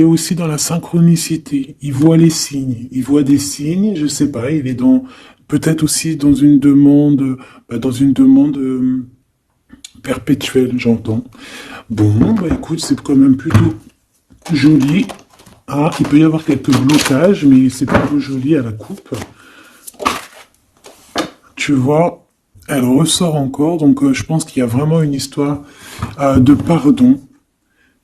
est aussi dans la synchronicité. Il voit les signes. Il voit des signes, je sais pas, il est dans, peut-être aussi dans une demande perpétuelle, j'entends. Bon, bah écoute, c'est quand même plutôt joli. Ah, il peut y avoir quelques blocages, mais c'est plutôt joli à la coupe. Tu vois, elle ressort encore, donc je pense qu'il y a vraiment une histoire de pardon.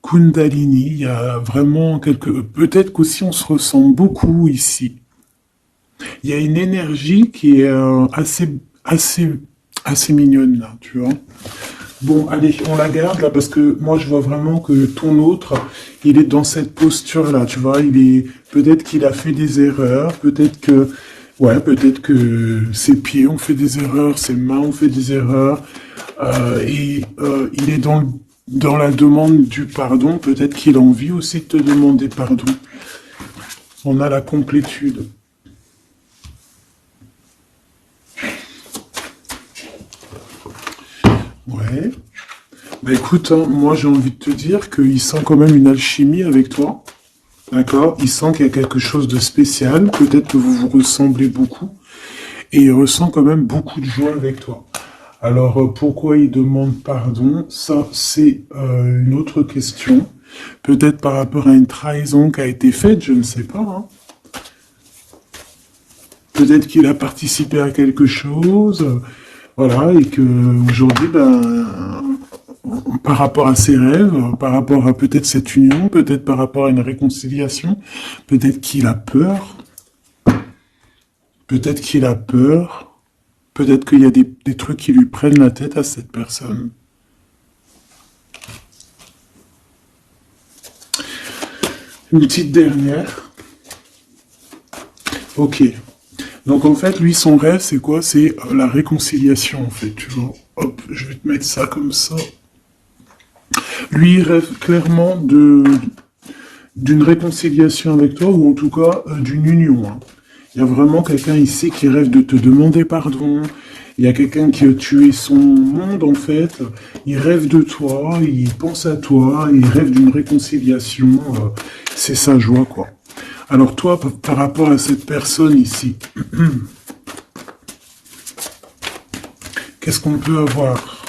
Kundalini, il y a vraiment quelque... Peut-être qu'aussi on se ressent beaucoup ici. Il y a une énergie qui est assez mignonne là, tu vois. Bon, allez, on la garde là parce que moi je vois vraiment que ton autre, il est dans cette posture là, tu vois. Peut-être qu'il a fait des erreurs, peut-être que ses pieds ont fait des erreurs, ses mains ont fait des erreurs, il est dans la demande du pardon. Peut-être qu'il a envie aussi de te demander pardon. On a la complétude. Ouais. Bah écoute, hein, moi j'ai envie de te dire qu'il sent quand même une alchimie avec toi. D'accord? Il sent qu'il y a quelque chose de spécial. Peut-être que vous vous ressemblez beaucoup. Et il ressent quand même beaucoup de joie avec toi. Alors pourquoi il demande pardon? Ça, c'est une autre question. Peut-être par rapport à une trahison qui a été faite, je ne sais pas. Hein. Peut-être qu'il a participé à quelque chose. Voilà, et que aujourd'hui, par rapport à ses rêves, par rapport à peut-être cette union, peut-être par rapport à une réconciliation, peut-être qu'il a peur, peut-être qu'il a peur, peut-être qu'il y a des trucs qui lui prennent la tête à cette personne. Une petite dernière. Ok. Donc en fait, lui, son rêve, c'est quoi? C'est la réconciliation, en fait, tu vois. Hop, je vais te mettre ça comme ça. Lui, il rêve clairement d'une réconciliation avec toi, ou en tout cas d'une union. Hein. Il y a vraiment quelqu'un ici qui rêve de te demander pardon. Il y a quelqu'un qui a tué son monde, en fait. Il rêve de toi, il pense à toi, il rêve d'une réconciliation. C'est sa joie, quoi. Alors toi, par rapport à cette personne ici, qu'est-ce qu'on peut avoir?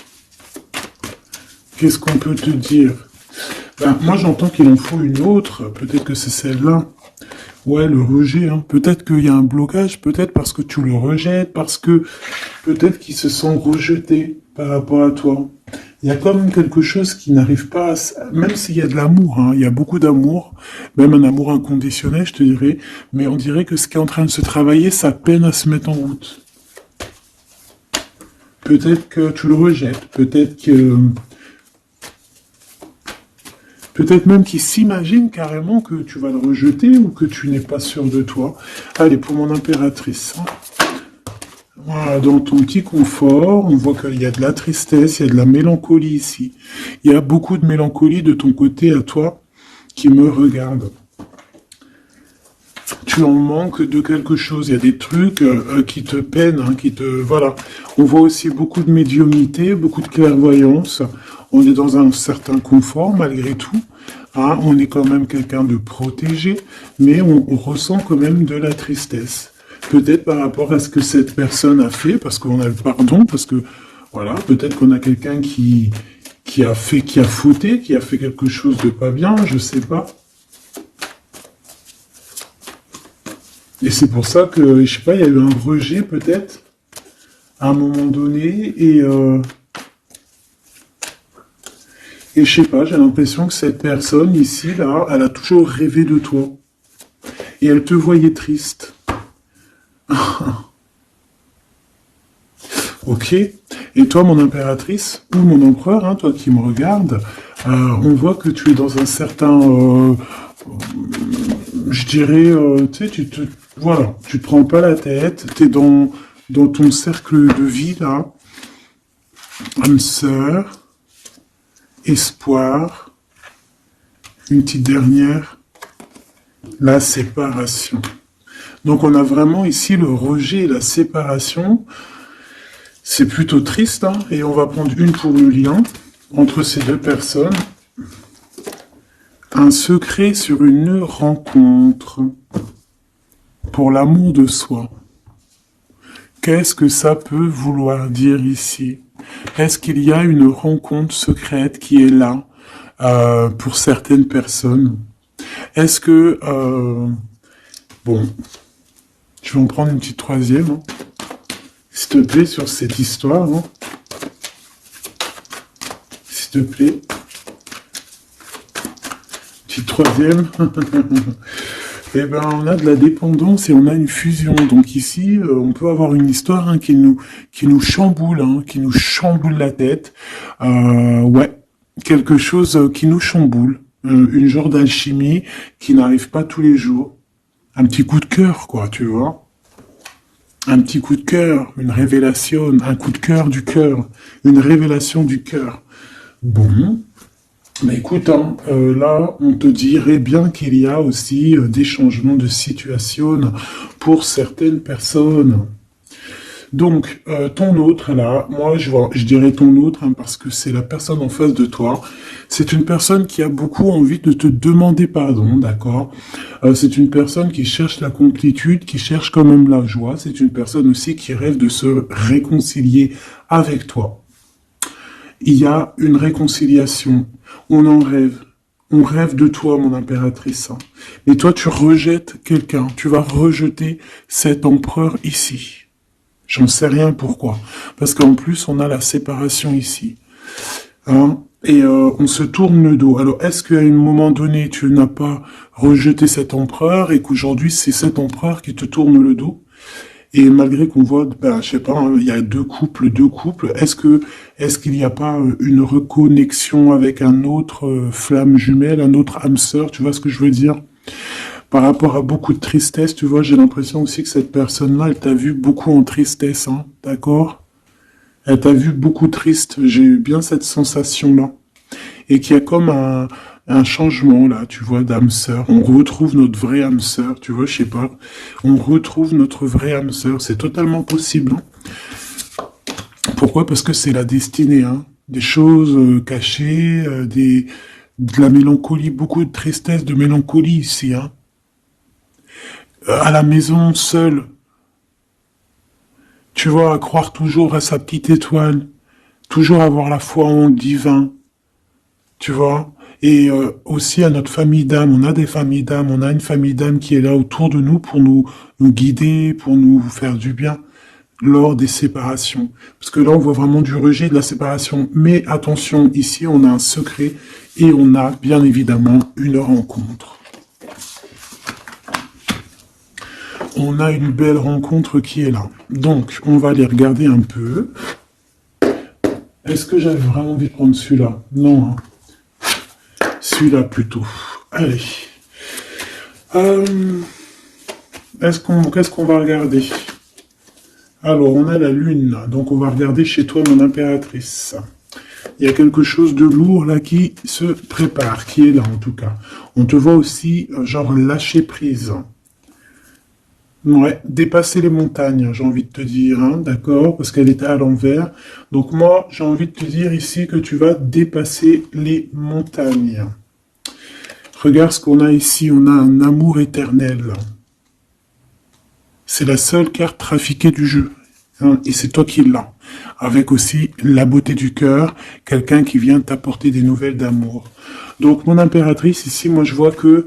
Qu'est-ce qu'on peut te dire? Moi, j'entends qu'il en faut une autre. Peut-être que c'est celle-là. Ouais, le rejet. Hein. Peut-être qu'il y a un blocage. Peut-être parce que tu le rejettes. Parce que peut-être qu'il se sent rejeté par rapport à toi. Il y a quand même quelque chose qui n'arrive pas à... Même s'il y a de l'amour, hein, il y a beaucoup d'amour, même un amour inconditionnel, je te dirais, mais on dirait que ce qui est en train de se travailler, ça peine à se mettre en route. Peut-être que tu le rejettes, peut-être même qu'il s'imagine carrément que tu vas le rejeter ou que tu n'es pas sûr de toi. Allez, pour mon impératrice. Hein. Voilà, dans ton petit confort, on voit qu'il y a de la tristesse, il y a de la mélancolie ici. Il y a beaucoup de mélancolie de ton côté à toi qui me regarde. Tu en manques de quelque chose, il y a des trucs qui te peinent, hein, Voilà. On voit aussi beaucoup de médiumnité, beaucoup de clairvoyance. On est dans un certain confort malgré tout. Hein, on est quand même quelqu'un de protégé, mais on ressent quand même de la tristesse. Peut-être par rapport à ce que cette personne a fait, parce qu'on a le pardon, parce que, voilà, peut-être qu'on a quelqu'un qui a fauté, qui a fait quelque chose de pas bien, je sais pas. Et c'est pour ça que, je sais pas, il y a eu un rejet peut-être, à un moment donné, et je sais pas, j'ai l'impression que cette personne ici, là, elle a toujours rêvé de toi. Et elle te voyait triste. Ok. Et toi, mon impératrice, ou mon empereur, hein, toi qui me regardes, on voit que tu es dans un certain, je dirais, tu sais, voilà, tu te prends pas la tête, tu es dans ton cercle de vie, là, âme sœur, espoir, une petite dernière, la séparation. Donc on a vraiment ici le rejet et la séparation. C'est plutôt triste, hein, et on va prendre une pour le lien entre ces deux personnes. Un secret sur une rencontre. Pour l'amour de soi. Qu'est-ce que ça peut vouloir dire ici? Est-ce qu'il y a une rencontre secrète qui est là pour certaines personnes? Est-ce que... bon, je vais en prendre une petite troisième. Hein. S'il te plaît, sur cette histoire. Hein. S'il te plaît. Petite troisième. Eh ben, on a de la dépendance et on a une fusion. Donc ici, on peut avoir une histoire hein, qui nous chamboule, hein, qui nous chamboule la tête. Ouais, quelque chose qui nous chamboule. Une genre d'alchimie qui n'arrive pas tous les jours. Un petit coup de cœur, quoi, tu vois. Un petit coup de cœur, une révélation, un coup de cœur du cœur, une révélation du cœur. Bon. Mais écoute, hein, là, on te dirait bien qu'il y a aussi des changements de situation pour certaines personnes. Donc, ton autre, là, moi, je dirais ton autre, hein, parce que c'est la personne en face de toi. C'est une personne qui a beaucoup envie de te demander pardon, d'accord? C'est une personne qui cherche la complétude, qui cherche quand même la joie. C'est une personne aussi qui rêve de se réconcilier avec toi. Il y a une réconciliation. On en rêve. On rêve de toi, mon impératrice. Mais toi, tu rejettes quelqu'un. Tu vas rejeter cet empereur ici. J'en sais rien pourquoi. Parce qu'en plus, on a la séparation ici. Hein? Et on se tourne le dos. Alors, est-ce qu'à un moment donné, tu n'as pas rejeté cet empereur et qu'aujourd'hui, c'est cet empereur qui te tourne le dos? Et malgré qu'on voit, ben, je sais pas, hein, il y a deux couples, est-ce qu'il n'y a pas une reconnexion avec un autre flamme jumelle, un autre âme sœur, tu vois ce que je veux dire? Par rapport à beaucoup de tristesse, tu vois, j'ai l'impression aussi que cette personne-là, elle t'a vu beaucoup en tristesse, hein, d'accord? Elle t'a vu beaucoup triste, j'ai eu bien cette sensation-là. Et qu'il y a comme un changement là, tu vois, d'âme sœur. On retrouve notre vraie âme sœur, tu vois, je sais pas. On retrouve notre vraie âme sœur, c'est totalement possible. Hein. Pourquoi? Parce que c'est la destinée, hein. Des choses cachées, de la mélancolie, beaucoup de tristesse, de mélancolie ici. Hein. À la maison, seul, tu vois, à croire toujours à sa petite étoile, toujours avoir la foi en le divin, tu vois. Et aussi à notre famille d'âme, on a des familles d'âme, on a une famille d'âme qui est là autour de nous pour nous guider, pour nous faire du bien lors des séparations. Parce que là, on voit vraiment du rejet de la séparation. Mais attention, ici, on a un secret et on a bien évidemment une rencontre. On a une belle rencontre qui est là. Donc, on va aller regarder un peu. Est-ce que j'avais vraiment envie de prendre celui-là? Non, hein. Celui-là plutôt. Allez. Qu'est-ce qu'on va regarder? Alors, on a la lune. Donc, on va regarder chez toi, mon impératrice. Il y a quelque chose de lourd là qui se prépare, qui est là en tout cas. On te voit aussi, genre, lâcher prise. Ouais, dépasser les montagnes, j'ai envie de te dire, hein, d'accord, parce qu'elle était à l'envers. Donc moi, j'ai envie de te dire ici que tu vas dépasser les montagnes. Regarde ce qu'on a ici, on a un amour éternel. C'est la seule carte trafiquée du jeu, hein, et c'est toi qui l'as. Avec aussi la beauté du cœur, quelqu'un qui vient t'apporter des nouvelles d'amour. Donc mon impératrice, ici, moi je vois que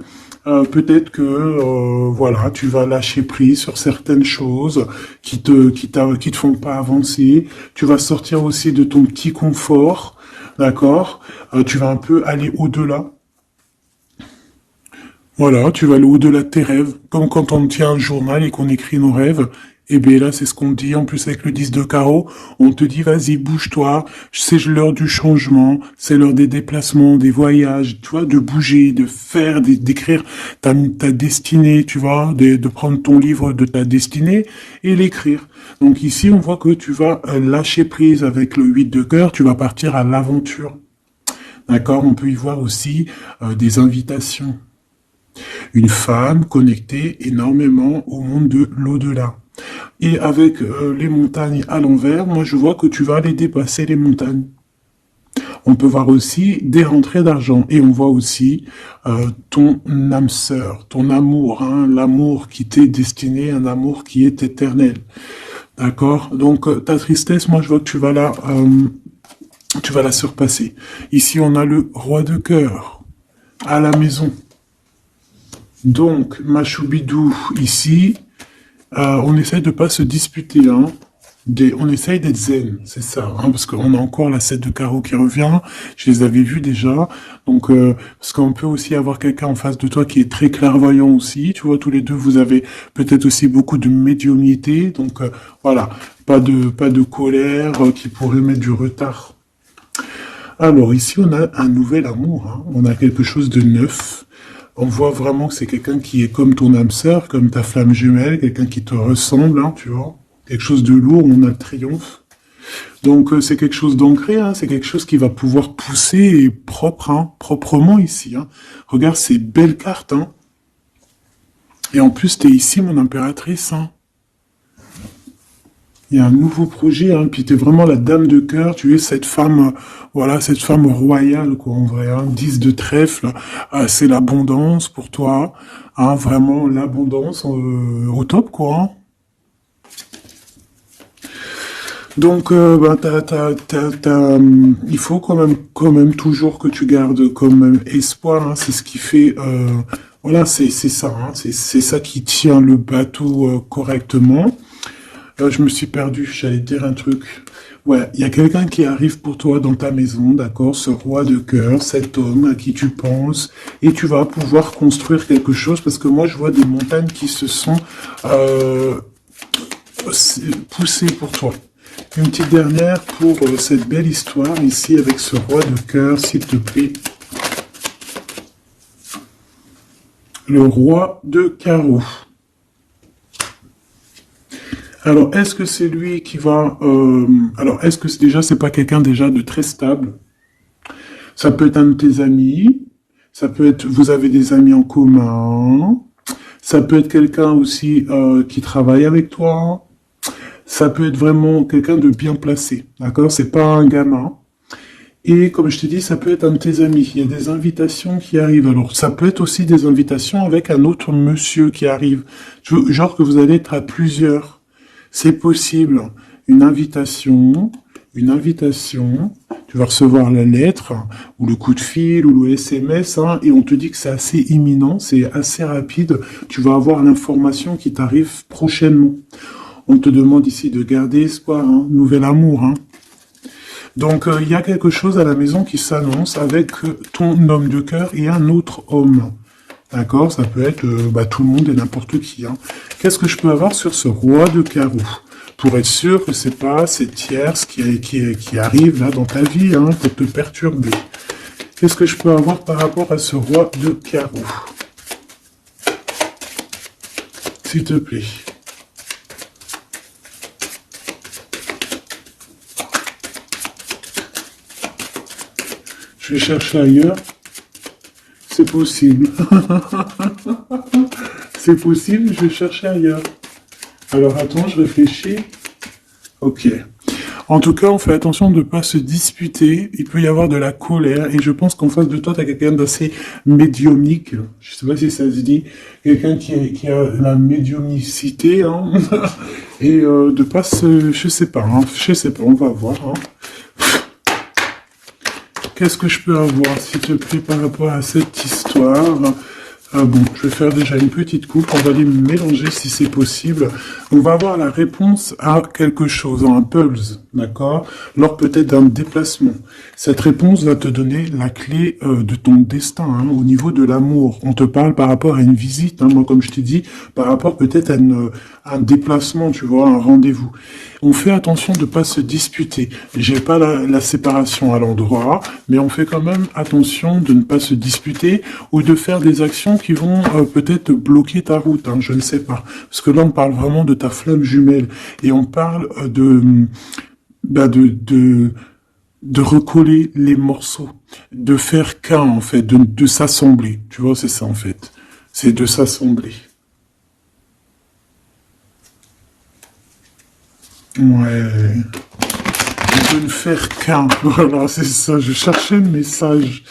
peut-être que voilà, tu vas lâcher prise sur certaines choses qui te font pas avancer. Tu vas sortir aussi de ton petit confort, d'accord. Tu vas un peu aller au-delà. Voilà, tu vas aller au-delà de tes rêves, comme quand on tient un journal et qu'on écrit nos rêves. Et bien là, c'est ce qu'on te dit, en plus avec le 10 de carreau, on te dit, vas-y, bouge-toi, c'est l'heure du changement, c'est l'heure des déplacements, des voyages, tu vois, de bouger, de faire, d'écrire ta destinée, tu vois, de prendre ton livre de ta destinée et l'écrire. Donc ici, on voit que tu vas lâcher prise avec le 8 de cœur, tu vas partir à l'aventure. D'accord? On peut y voir aussi des invitations. Une femme connectée énormément au monde de l'au-delà. Et avec les montagnes à l'envers, moi je vois que tu vas aller dépasser les montagnes. On peut voir aussi des rentrées d'argent. Et on voit aussi ton âme sœur, ton amour, hein, l'amour qui t'est destiné, un amour qui est éternel. D'accord? Donc ta tristesse, moi je vois que tu vas la surpasser. Ici on a le roi de cœur à la maison. Donc Machoubidou ici, on essaye de pas se disputer, hein. On essaye d'être zen, c'est ça, hein, parce qu'on a encore la 7 de carreau qui revient, je les avais vus déjà, donc parce qu'on peut aussi avoir quelqu'un en face de toi qui est très clairvoyant aussi, tu vois, tous les deux, vous avez peut-être aussi beaucoup de médiumnité, donc voilà, pas de colère qui pourrait mettre du retard. Alors ici, on a un nouvel amour, hein, on a quelque chose de neuf. On voit vraiment que c'est quelqu'un qui est comme ton âme sœur, comme ta flamme jumelle, quelqu'un qui te ressemble, hein, tu vois. Quelque chose de lourd, on a le triomphe. Donc c'est quelque chose d'ancré, hein, c'est quelque chose qui va pouvoir pousser et propre, hein, proprement ici. Hein. Regarde ces belles cartes. Hein. Et en plus, tu es ici, mon impératrice. Hein. Il y a un nouveau projet, hein, puis tu es vraiment la dame de cœur, tu es cette femme, voilà, cette femme royale, quoi, en vrai, hein, 10 de trèfle, c'est l'abondance pour toi, hein, vraiment l'abondance au top, quoi. Hein. Donc, bah, il faut quand même toujours que tu gardes comme espoir, hein, c'est ce qui fait, voilà, c'est ça, hein, c'est ça qui tient le bateau correctement. Je me suis perdu, j'allais dire un truc. Ouais, il y a quelqu'un qui arrive pour toi dans ta maison, d'accord, ce roi de cœur, cet homme à qui tu penses, et tu vas pouvoir construire quelque chose, parce que moi je vois des montagnes qui se sont poussées pour toi. Une petite dernière pour cette belle histoire ici avec ce roi de cœur, s'il te plaît. Le roi de carreau. Alors, est-ce que c'est lui qui va... alors, est-ce que déjà, c'est pas quelqu'un déjà de très stable? Ça peut être un de tes amis. Ça peut être... Vous avez des amis en commun. Ça peut être quelqu'un aussi qui travaille avec toi. Ça peut être vraiment quelqu'un de bien placé. D'accord? C'est pas un gamin. Et comme je t'ai dit, ça peut être un de tes amis. Il y a des invitations qui arrivent. Alors, ça peut être aussi des invitations avec un autre monsieur qui arrive. Genre que vous allez être à plusieurs. C'est possible. Une invitation, tu vas recevoir la lettre, ou le coup de fil, ou le SMS, hein, et on te dit que c'est assez imminent, c'est assez rapide. Tu vas avoir l'information qui t'arrive prochainement. On te demande ici de garder espoir, hein, nouvel amour. Hein. Donc, il y a quelque chose à la maison qui s'annonce avec ton homme de cœur et un autre homme. D'accord? Ça peut être tout le monde et n'importe qui. Hein. Qu'est-ce que je peux avoir sur ce roi de carreau? Pour être sûr que c'est pas cette tierce qui arrive là dans ta vie hein, pour te perturber. Qu'est-ce que je peux avoir par rapport à ce roi de carreau? S'il te plaît. Je vais chercher ailleurs. C'est possible. C'est possible, je vais chercher ailleurs. Alors attends, je réfléchis. Ok. En tout cas, on fait attention de ne pas se disputer. Il peut y avoir de la colère. Et je pense qu'en face de toi, tu as quelqu'un d'assez médiumnique. Je sais pas si ça se dit. Quelqu'un qui a la médiumnicité. Hein. Et de pas se... Je sais pas, on va voir. Hein. Qu'est-ce que je peux avoir, s'il te plaît, par rapport à cette histoire? Bon, je vais faire déjà une petite coupe, on va les mélanger si c'est possible. On va avoir la réponse à quelque chose, un puzzle, d'accord? Lors peut-être d'un déplacement. Cette réponse va te donner la clé de ton destin, hein, au niveau de l'amour. On te parle par rapport à une visite, hein, moi comme je t'ai dit, par rapport peut-être à un déplacement, tu vois, un rendez-vous. On fait attention de ne pas se disputer. J'ai pas la séparation à l'endroit, mais on fait quand même attention de ne pas se disputer ou de faire des actions qui vont peut-être bloquer ta route, hein, je ne sais pas. Parce que là, on parle vraiment de ta flamme jumelle et on parle de recoller les morceaux, de faire qu'un en fait, de s'assembler. Tu vois, c'est ça en fait. C'est de s'assembler. Ouais. de ne faire qu'un. Voilà, c'est ça, je cherchais le message.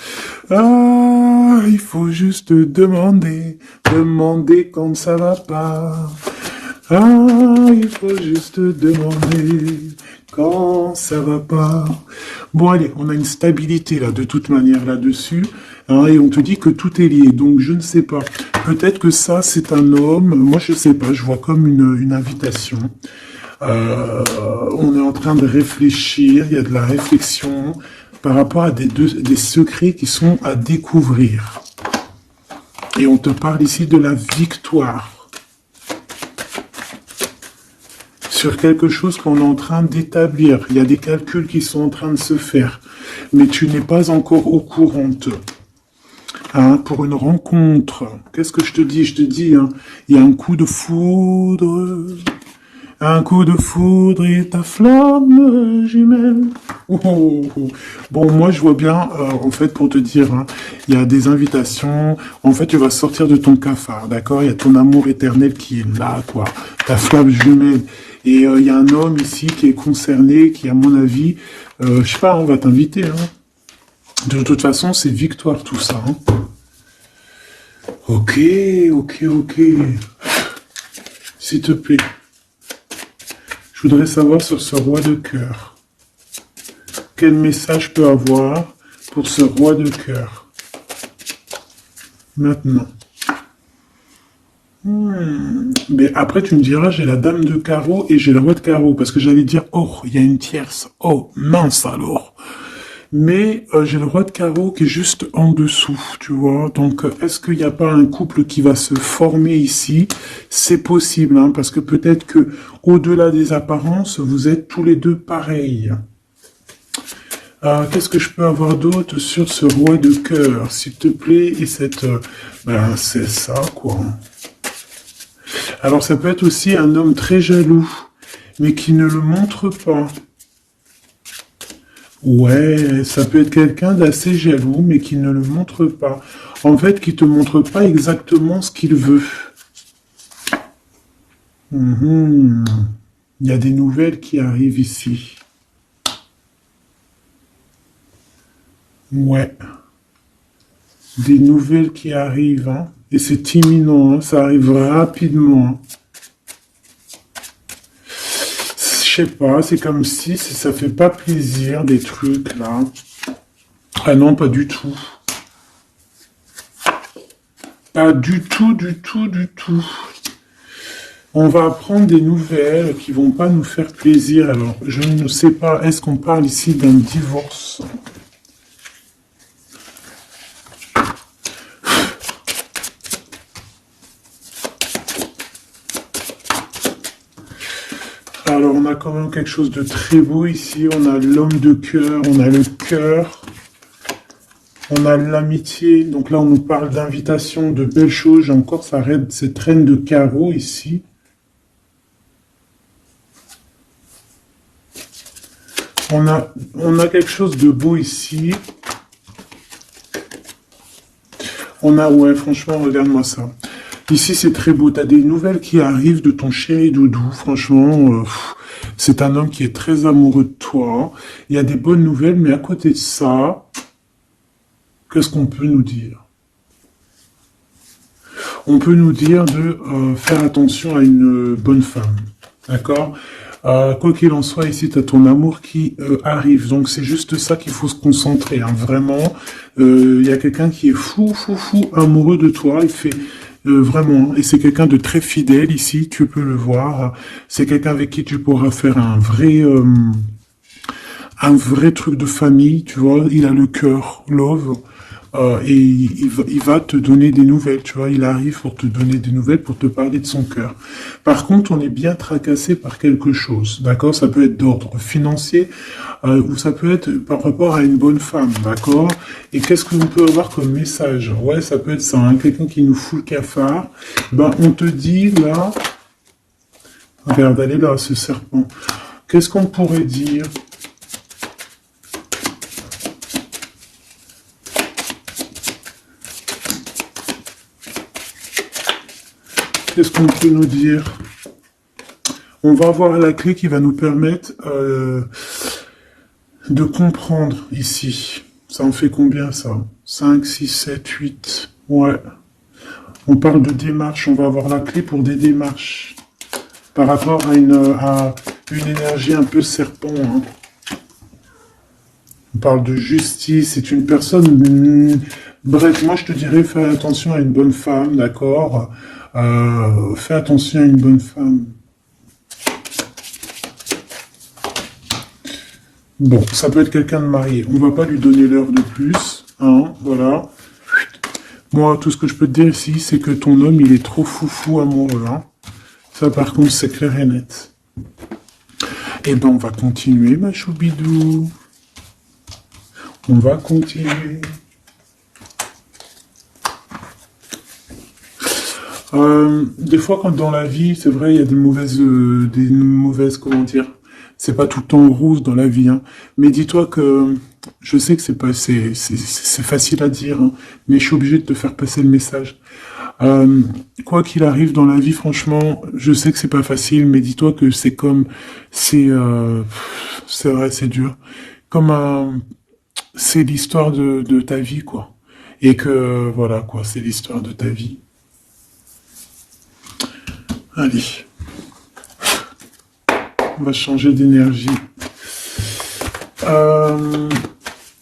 Ah, il faut juste demander, demander quand ça va pas. Ah, il faut juste demander quand ça va pas. Bon, allez, on a une stabilité là, de toute manière là-dessus, hein, et on te dit que tout est lié. Donc, je ne sais pas. Peut-être que ça, c'est un homme. Moi, je sais pas. Je vois comme une invitation. On est en train de réfléchir. Il y a de la réflexion par rapport à des secrets qui sont à découvrir. Et on te parle ici de la victoire sur quelque chose qu'on est en train d'établir. Il y a des calculs qui sont en train de se faire, mais tu n'es pas encore au courant. Hein, pour une rencontre, qu'est-ce que je te dis? Je te dis, hein, il y a un coup de foudre. Un coup de foudre et ta flamme jumelle. Oh, oh, oh. Bon, moi, je vois bien, en fait, pour te dire, hein, il y a des invitations. En fait, tu vas sortir de ton cafard, d'accord? Il y a ton amour éternel qui est là, quoi. Ta flamme jumelle. Et il y a un homme ici qui est concerné, qui, à mon avis, je sais pas, on va t'inviter. Hein. De toute façon, c'est victoire tout ça. Hein. Ok, ok, ok. S'il te plaît. Je voudrais savoir sur ce roi de cœur. Quel message je peux avoir pour ce roi de cœur? Maintenant. Mais après, tu me diras, j'ai la dame de carreau et j'ai le roi de carreau. Parce que j'allais dire, oh, il y a une tierce. Oh, mince alors. Mais j'ai le roi de carreau qui est juste en dessous, tu vois. Donc, est-ce qu'il n'y a pas un couple qui va se former ici? C'est possible, hein, parce que peut-être que au-delà des apparences, vous êtes tous les deux pareils. Qu'est-ce que je peux avoir d'autre sur ce roi de cœur, s'il te plaît? Et cette... ben, c'est ça, quoi. Alors, ça peut être aussi un homme très jaloux, mais qui ne le montre pas. Ouais, ça peut être quelqu'un d'assez jaloux, mais qui ne le montre pas. En fait, qui te montre pas exactement ce qu'il veut. Mhm. Il y a des nouvelles qui arrivent ici. Ouais, des nouvelles qui arrivent, hein. Et c'est imminent, hein. Ça arrive rapidement. Hein. Je sais pas, c'est comme si ça fait pas plaisir, des trucs, là. Ah non, pas du tout. Pas du tout, du tout, du tout. On va apprendre des nouvelles qui vont pas nous faire plaisir. Alors, je ne sais pas, est-ce qu'on parle ici d'un divorce? Alors, on a quand même quelque chose de très beau ici. On a l'homme de cœur, on a le cœur, on a l'amitié. Donc là, on nous parle d'invitation, de belles choses. J'ai encore cette reine de carreau ici. On a quelque chose de beau ici. Ouais, franchement, regarde-moi ça. Ici, c'est très beau. Tu as des nouvelles qui arrivent de ton chéri doudou. Franchement, c'est un homme qui est très amoureux de toi. Il y a des bonnes nouvelles, mais à côté de ça, qu'est-ce qu'on peut nous dire? On peut nous dire de faire attention à une bonne femme. D'accord? Quoi qu'il en soit, ici, tu as ton amour qui arrive. Donc, c'est juste ça qu'il faut se concentrer. Hein. Vraiment, il y a quelqu'un qui est fou, fou, fou amoureux de toi. Il fait vraiment, et c'est quelqu'un de très fidèle ici, tu peux le voir. C'est quelqu'un avec qui tu pourras faire un vrai truc de famille, tu vois. Il a le cœur, love. Et il va te donner des nouvelles, tu vois, il arrive pour te donner des nouvelles, pour te parler de son cœur. Par contre, on est bien tracassé par quelque chose, d'accord? Ça peut être d'ordre financier, ou ça peut être par rapport à une bonne femme, d'accord? Et qu'est-ce que l'on peut avoir comme message? Ouais, ça peut être ça, hein, quelqu'un qui nous fout le cafard. Ben, on te dit, là, regarde, elle est là, ce serpent. Qu'est-ce qu'on pourrait dire? Qu'est-ce qu'on peut nous dire? On va avoir la clé qui va nous permettre de comprendre ici. Ça en fait combien ça? 5, 6, 7, 8. Ouais. On parle de démarches, on va avoir la clé pour des démarches. Par rapport à une énergie un peu serpent. Hein. On parle de justice, c'est une personne... bref, moi je te dirais, fais attention à une bonne femme, d'accord? Fais attention à une bonne femme. Bon, ça peut être quelqu'un de marié. On va pas lui donner l'heure de plus, hein, voilà. Moi, tout ce que je peux te dire ici, c'est que ton homme, il est trop foufou amoureux, hein. Ça, par contre, c'est clair et net. Eh ben, on va continuer, ma choubidou. On va continuer. Des fois, quand dans la vie, c'est vrai, il y a des mauvaises, comment dire, c'est pas tout le temps rose dans la vie, hein. Mais dis-toi que, je sais que c'est facile à dire, hein, mais je suis obligé de te faire passer le message. Quoi qu'il arrive dans la vie, franchement, je sais que c'est pas facile, mais dis-toi que c'est vrai, c'est dur. Comme c'est l'histoire de ta vie, quoi. Et que, voilà, quoi, c'est l'histoire de ta vie. Allez. On va changer d'énergie.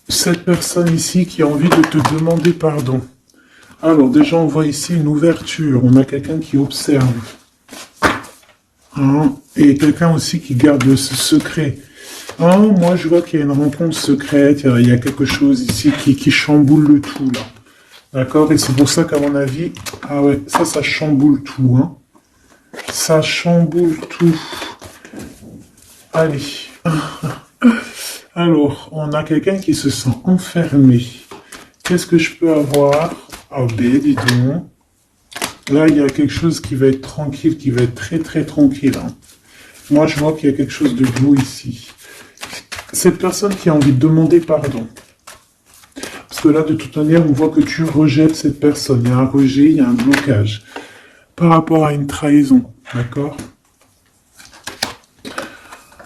Cette personne ici qui a envie de te demander pardon. Alors, déjà, on voit ici une ouverture. On a quelqu'un qui observe. Hein, et quelqu'un aussi qui garde ce secret. Hein, moi, je vois qu'il y a une rencontre secrète. Il y a quelque chose ici qui chamboule le tout, là. D'accord? Et c'est pour ça qu'à mon avis... Ah ouais, ça chamboule tout, hein. Ça chamboule tout. Allez. Alors, on a quelqu'un qui se sent enfermé. Qu'est-ce que je peux avoir? Ah ben, dis donc. Là, il y a quelque chose qui va être tranquille, qui va être très très tranquille. Hein. Moi, je vois qu'il y a quelque chose de beau ici. Cette personne qui a envie de demander pardon. Parce que là, de toute manière, on voit que tu rejettes cette personne. Il y a un rejet, il y a un blocage. Par rapport à une trahison, d'accord?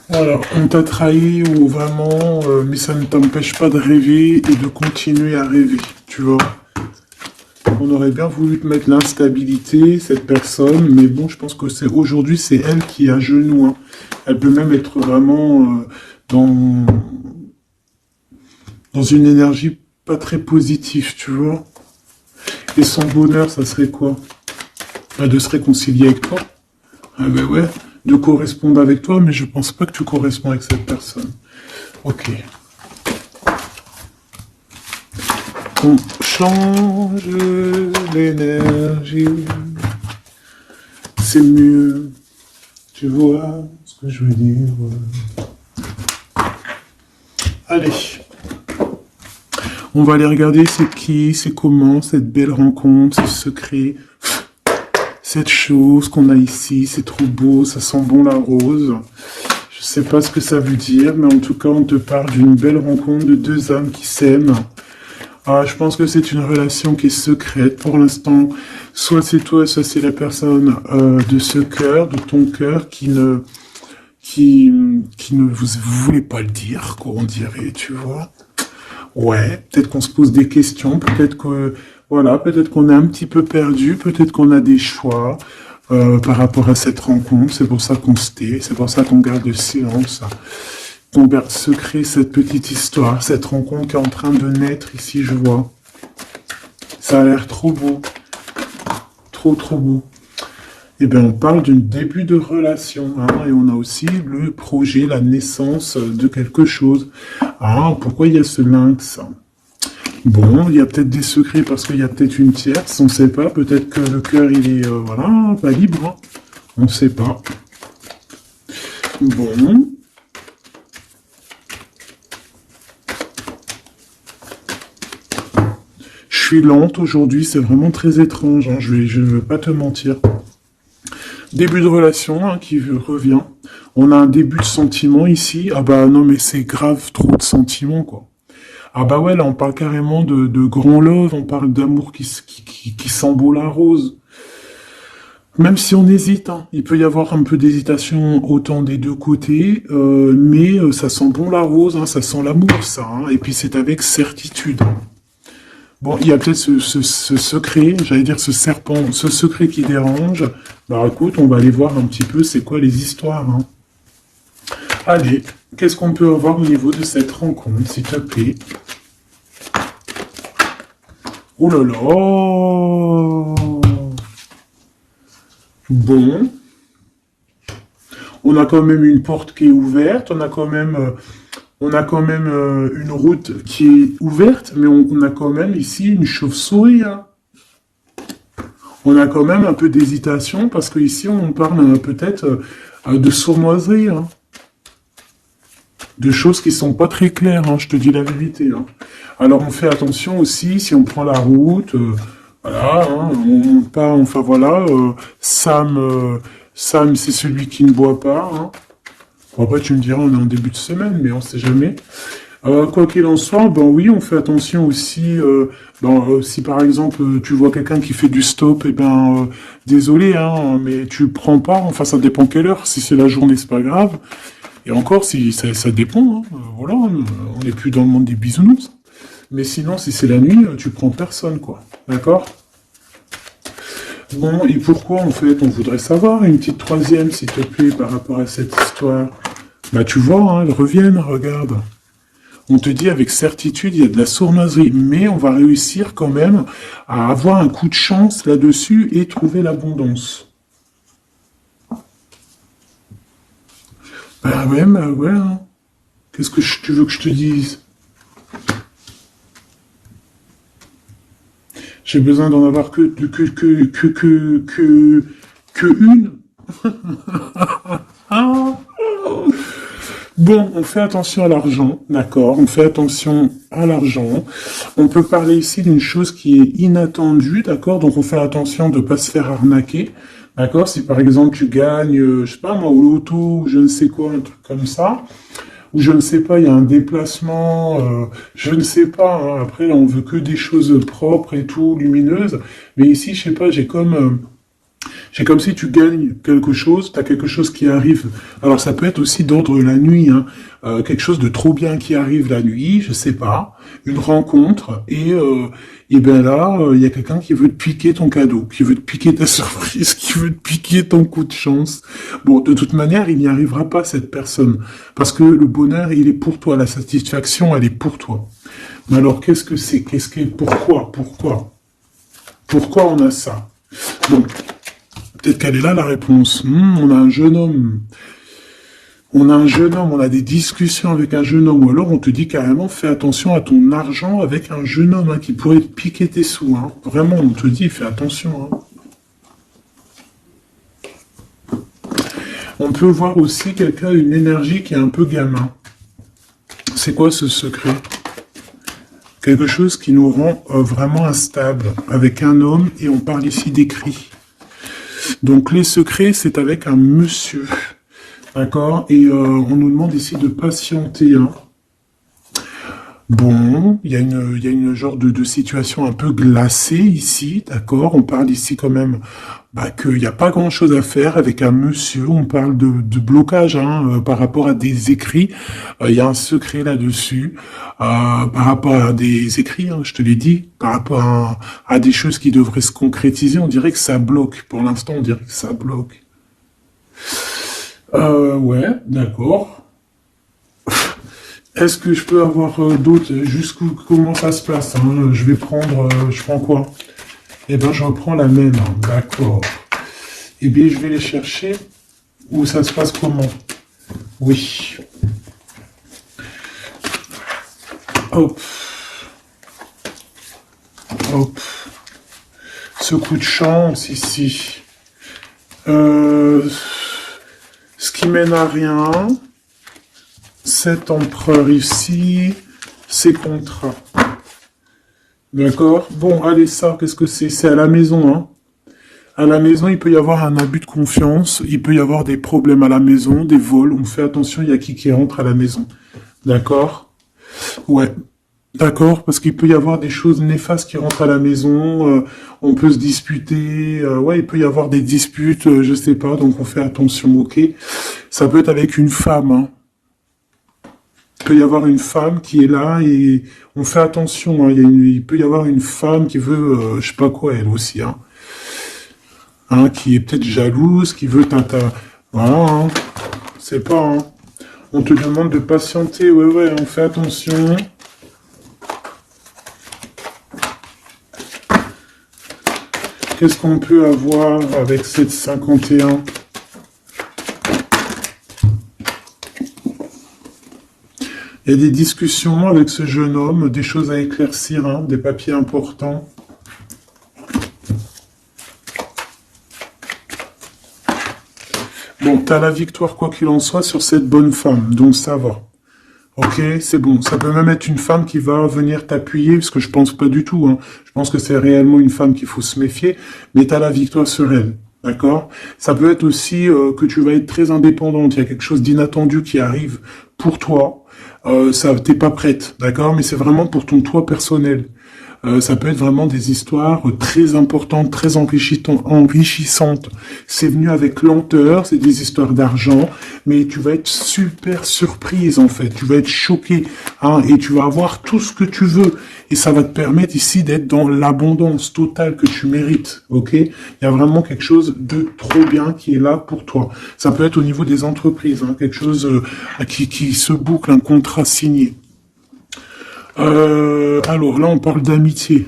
Voilà, on t'a trahi ou vraiment, mais ça ne t'empêche pas de rêver et de continuer à rêver, tu vois. On aurait bien voulu te mettre l'instabilité, cette personne, mais bon, je pense que aujourd'hui, c'est elle qui est à genoux. Hein. Elle peut même être vraiment dans une énergie pas très positive, tu vois. Et son bonheur, ça serait quoi? De se réconcilier avec toi. Ah ben ouais, de correspondre avec toi, mais je pense pas que tu corresponds avec cette personne. Ok. On change l'énergie. C'est mieux. Tu vois ce que je veux dire. Allez. On va aller regarder c'est qui, c'est comment, cette belle rencontre, ce secret. Cette chose qu'on a ici, c'est trop beau, ça sent bon la rose. Je sais pas ce que ça veut dire, mais en tout cas, on te parle d'une belle rencontre de deux âmes qui s'aiment. Ah, je pense que c'est une relation qui est secrète pour l'instant. Soit c'est toi, soit c'est la personne de ce cœur, de ton cœur, qui ne vous voulez pas le dire, quoi, on dirait, tu vois. Ouais, peut-être qu'on se pose des questions, peut-être que voilà, peut-être qu'on est un petit peu perdu, peut-être qu'on a des choix par rapport à cette rencontre. C'est pour ça qu'on se tait, c'est pour ça qu'on garde le silence, qu'on garde secret cette petite histoire, cette rencontre qui est en train de naître ici, je vois. Ça a l'air trop beau, trop trop beau. Eh bien, on parle d'un début de relation, hein, et on a aussi le projet, la naissance de quelque chose. Ah, pourquoi il y a ce lynx? Bon, il y a peut-être des secrets parce qu'il y a peut-être une tierce, on ne sait pas. Peut-être que le cœur, il est, voilà, pas libre. Hein. On ne sait pas. Bon. Je suis lente aujourd'hui, c'est vraiment très étrange. Hein. Je ne veux pas te mentir. Début de relation hein, qui revient. On a un début de sentiment ici. Ah bah non, mais c'est grave trop de sentiments, quoi. Ah bah ouais, là, on parle carrément de grand love, on parle d'amour qui sent beau la rose. Même si on hésite, hein, il peut y avoir un peu d'hésitation autant des deux côtés, mais ça sent bon la rose, hein, ça sent l'amour, ça. Hein, et puis c'est avec certitude. Bon, il y a peut-être ce secret, j'allais dire ce serpent, ce secret qui dérange. Bah écoute, on va aller voir un petit peu c'est quoi les histoires. Hein. Allez, qu'est-ce qu'on peut avoir au niveau de cette rencontre, s'il te plaît? Oh là là! Bon, on a quand même une porte qui est ouverte, on a quand même une route qui est ouverte, mais on a quand même ici une chauve-souris. Hein. On a quand même un peu d'hésitation parce que ici on parle peut-être de sournoiserie, hein. De choses qui sont pas très claires, hein, je te dis la vérité. Hein. Alors on fait attention aussi si on prend la route, voilà, hein, on part, enfin voilà, Sam c'est celui qui ne boit pas. Hein. Bon, après tu me diras on est en début de semaine, mais on sait jamais. Quoi qu'il en soit, ben oui, on fait attention aussi. Si par exemple tu vois quelqu'un qui fait du stop, et ben désolé, hein, mais tu prends pas. Enfin, ça dépend quelle heure. Si c'est la journée, c'est pas grave. Et encore, si ça dépend. Hein, voilà, on n'est plus dans le monde des bisounours. Mais sinon, si c'est la nuit, tu prends personne, quoi. D'accord? Bon, et pourquoi en fait on voudrait savoir une petite troisième, s'il te plaît, par rapport à cette histoire? Bah tu vois, hein, elles reviennent, regarde. On te dit avec certitude, il y a de la sournoiserie, mais on va réussir quand même à avoir un coup de chance là-dessus et trouver l'abondance. Bah ouais, hein. Qu'est-ce que tu veux que je te dise? J'ai besoin d'en avoir que une. Ah. Bon, on fait attention à l'argent, d'accord, on fait attention à l'argent. On peut parler ici d'une chose qui est inattendue, d'accord, donc on fait attention de ne pas se faire arnaquer, d'accord. Si par exemple tu gagnes, je sais pas moi, au loto, ou je ne sais quoi, un truc comme ça, ou je ne sais pas, il y a un déplacement, je ne sais pas, hein, après là, on veut que des choses propres et tout, lumineuses, mais ici, je sais pas, c'est comme si tu gagnes quelque chose, tu as quelque chose qui arrive. Alors ça peut être aussi d'ordre la nuit, hein. Quelque chose de trop bien qui arrive la nuit, je sais pas, une rencontre, et ben là, il y a quelqu'un qui veut te piquer ton cadeau, qui veut te piquer ta surprise, qui veut te piquer ton coup de chance. Bon, de toute manière, il n'y arrivera pas cette personne, parce que le bonheur, il est pour toi, la satisfaction, elle est pour toi. Mais alors, qu'est-ce que c'est? Pourquoi on a ça? Donc, peut-être qu'elle est là la réponse. On a un jeune homme. On a des discussions avec un jeune homme. Ou alors on te dit carrément, fais attention à ton argent avec un jeune homme hein, qui pourrait te piquer tes sous. Hein. Vraiment, on te dit, fais attention. Hein. On peut voir aussi quelqu'un, une énergie qui est un peu gamin. C'est quoi ce secret? Quelque chose qui nous rend vraiment instable avec un homme et on parle ici d'écrit. Donc les secrets, c'est avec un monsieur, d'accord? Et on nous demande ici de patienter. Hein. Bon, il y a une genre de situation un peu glacée ici, d'accord? On parle ici quand même qu'il n'y a pas grand-chose à faire avec un monsieur. On parle de blocage hein, par rapport à des écrits. Il y a un secret là-dessus par rapport à des écrits, hein, je te l'ai dit, par rapport à des choses qui devraient se concrétiser. On dirait que ça bloque. Pour l'instant, on dirait que ça bloque. Ouais, d'accord. Est-ce que je peux avoir d'autres jusqu'où comment ça se passe hein je vais prendre, je prends quoi? Eh ben, je reprends la même. Hein. D'accord. Eh bien, je vais les chercher. Où ça se passe comment? Oui. Hop. Hop. Ce coup de chance ici. Ce qui mène à rien. Cet empereur ici. Ces contrats. D'accord? Bon, allez, ça, qu'est-ce que c'est? C'est à la maison, hein. À la maison, il peut y avoir un abus de confiance, il peut y avoir des problèmes à la maison, des vols. On fait attention, il y a qui rentre à la maison. D'accord? Ouais. D'accord, parce qu'il peut y avoir des choses néfastes qui rentrent à la maison, on peut se disputer, ouais, il peut y avoir des disputes, je sais pas, donc on fait attention, ok? Ça peut être avec une femme, hein. Il peut y avoir une femme qui est là et on fait attention, hein. Il peut y avoir une femme qui veut, je sais pas quoi, elle aussi, hein, qui est peut-être jalouse, qui veut voilà, hein, c'est pas, hein. On te demande de patienter, ouais, ouais, on fait attention. Qu'est-ce qu'on peut avoir avec cette 51? Il y a des discussions avec ce jeune homme, des choses à éclaircir, hein, des papiers importants. Bon, t'as la victoire quoi qu'il en soit sur cette bonne femme, donc ça va. Ok, c'est bon. Ça peut même être une femme qui va venir t'appuyer, parce que je pense pas du tout, hein. Je pense que c'est réellement une femme qu'il faut se méfier, mais t'as la victoire sur elle. D'accord? Ça peut être aussi que tu vas être très indépendante. Il y a quelque chose d'inattendu qui arrive pour toi. Ça, t'es pas prête, d'accord? Mais c'est vraiment pour ton toi personnel. Ça peut être vraiment des histoires très importantes, très enrichissantes. C'est venu avec lenteur, c'est des histoires d'argent, mais tu vas être super surprise en fait. Tu vas être choqué, hein, et tu vas avoir tout ce que tu veux. Et ça va te permettre ici d'être dans l'abondance totale que tu mérites, ok? Il y a vraiment quelque chose de trop bien qui est là pour toi. Ça peut être au niveau des entreprises, hein, quelque chose qui se boucle, un contrat signé. Alors là, on parle d'amitié.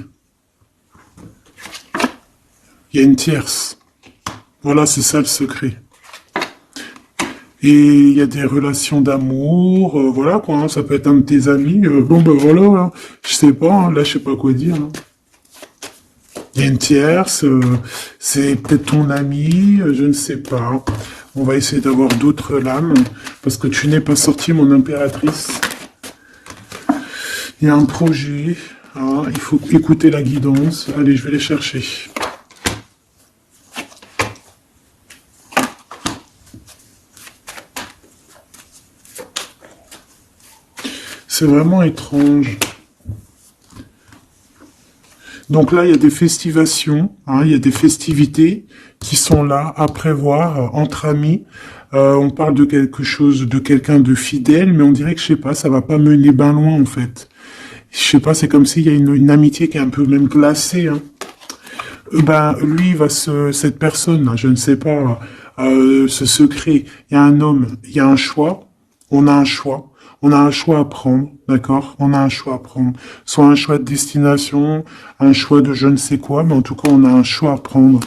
Il y a une tierce. Voilà, c'est ça le secret. Et il y a des relations d'amour, voilà quoi, hein, ça peut être un de tes amis. Bon ben voilà, hein, je sais pas, hein, là je sais pas quoi dire, hein. Il y a une tierce, c'est peut-être ton ami, je ne sais pas. On va essayer d'avoir d'autres lames, parce que tu n'es pas sorti, mon impératrice. Il y a un projet, hein, il faut écouter la guidance. Allez, je vais les chercher. C'est vraiment étrange. Donc là, il y a des festivations, hein, il y a des festivités qui sont là à prévoir entre amis. On parle de quelque chose, de quelqu'un de fidèle, mais on dirait que, je sais pas, ça va pas mener ben loin en fait. Je sais pas, c'est comme s'il y a une amitié qui est un peu même glacée, hein. Ben, lui, cette personne, je ne sais pas, ce secret, il y a un homme, il y a un choix, on a un choix. On a un choix à prendre, d'accord? On a un choix à prendre. Soit un choix de destination, un choix de je ne sais quoi, mais en tout cas, on a un choix à prendre.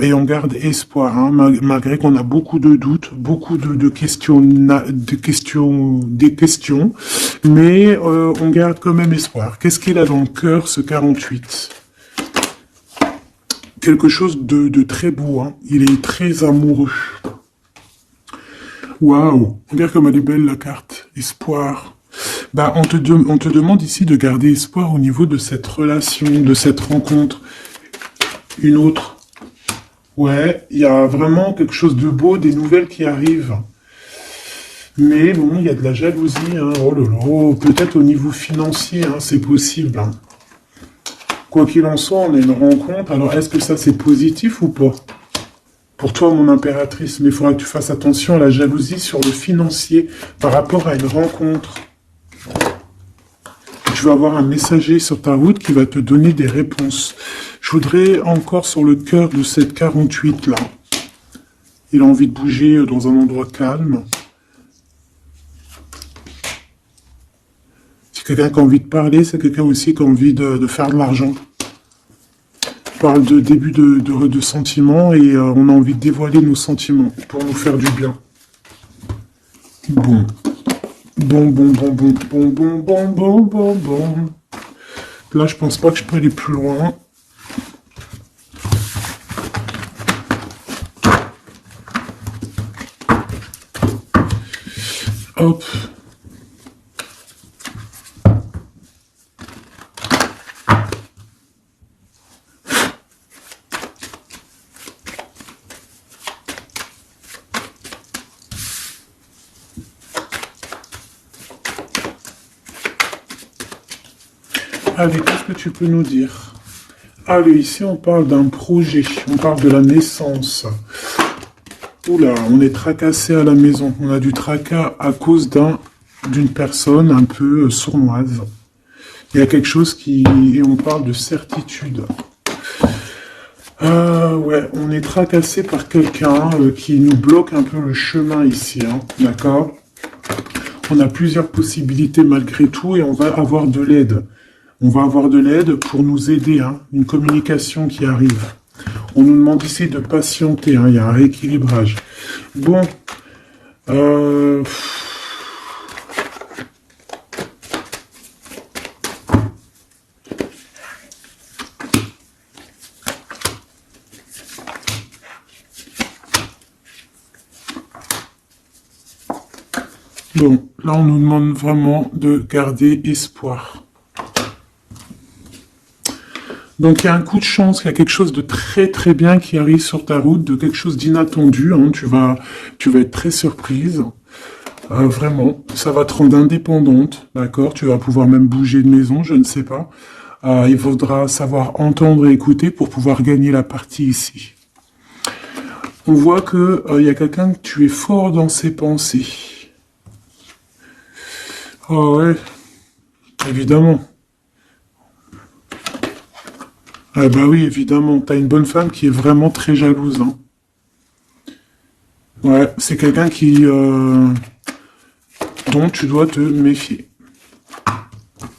Et on garde espoir, hein, malgré qu'on a beaucoup de doutes, beaucoup de questions, des questions, mais on garde quand même espoir. Qu'est-ce qu'il a dans le cœur, ce 48? Quelque chose de très beau, hein. Il est très amoureux. Waouh, regarde comme elle est belle la carte. Espoir. Bah, on te demande ici de garder espoir au niveau de cette relation, de cette rencontre. Une autre. Ouais, il y a vraiment quelque chose de beau, des nouvelles qui arrivent. Mais bon, il y a de la jalousie, hein. Oh là là, peut-être au niveau financier, hein, c'est possible, hein. Quoi qu'il en soit, on a une rencontre. Alors, est-ce que ça, c'est positif ou pas? Pour toi, mon impératrice, mais il faudra que tu fasses attention à la jalousie sur le financier par rapport à une rencontre. Tu vas avoir un messager sur ta route qui va te donner des réponses. Je voudrais encore sur le cœur de cette 48 là. Il a envie de bouger dans un endroit calme. C'est quelqu'un qui a envie de parler, c'est quelqu'un aussi qui a envie de faire de l'argent. On parle de début de sentiments et on a envie de dévoiler nos sentiments pour nous faire du bien. Bon. Bon, bon, bon, bon, bon, bon, bon, bon, bon, bon. Là, je pense pas que je peux aller plus loin. Hop. Allez, qu'est-ce que tu peux nous dire? Allez, ici on parle d'un projet, on parle de la naissance. Oula, on est tracassé à la maison. On a du tracas à cause d'une personne un peu sournoise. Il y a quelque chose qui... Et on parle de certitude. Ouais, on est tracassé par quelqu'un qui nous bloque un peu le chemin ici, hein, d'accord? On a plusieurs possibilités malgré tout et on va avoir de l'aide. On va avoir de l'aide pour nous aider, hein, une communication qui arrive. On nous demande ici de patienter, hein, il y a un rééquilibrage. Bon, bon, là on nous demande vraiment de garder espoir. Donc il y a un coup de chance, il y a quelque chose de très très bien qui arrive sur ta route, de quelque chose d'inattendu, hein, tu vas être très surprise. Vraiment, ça va te rendre indépendante, d'accord? Tu vas pouvoir même bouger de maison, je ne sais pas. Il faudra savoir entendre et écouter pour pouvoir gagner la partie ici. On voit que il y a quelqu'un que tu es fort dans ses pensées. Oh ouais, évidemment. Ah bah oui, évidemment. T'as une bonne femme qui est vraiment très jalouse, hein. Ouais, c'est quelqu'un dont tu dois te méfier.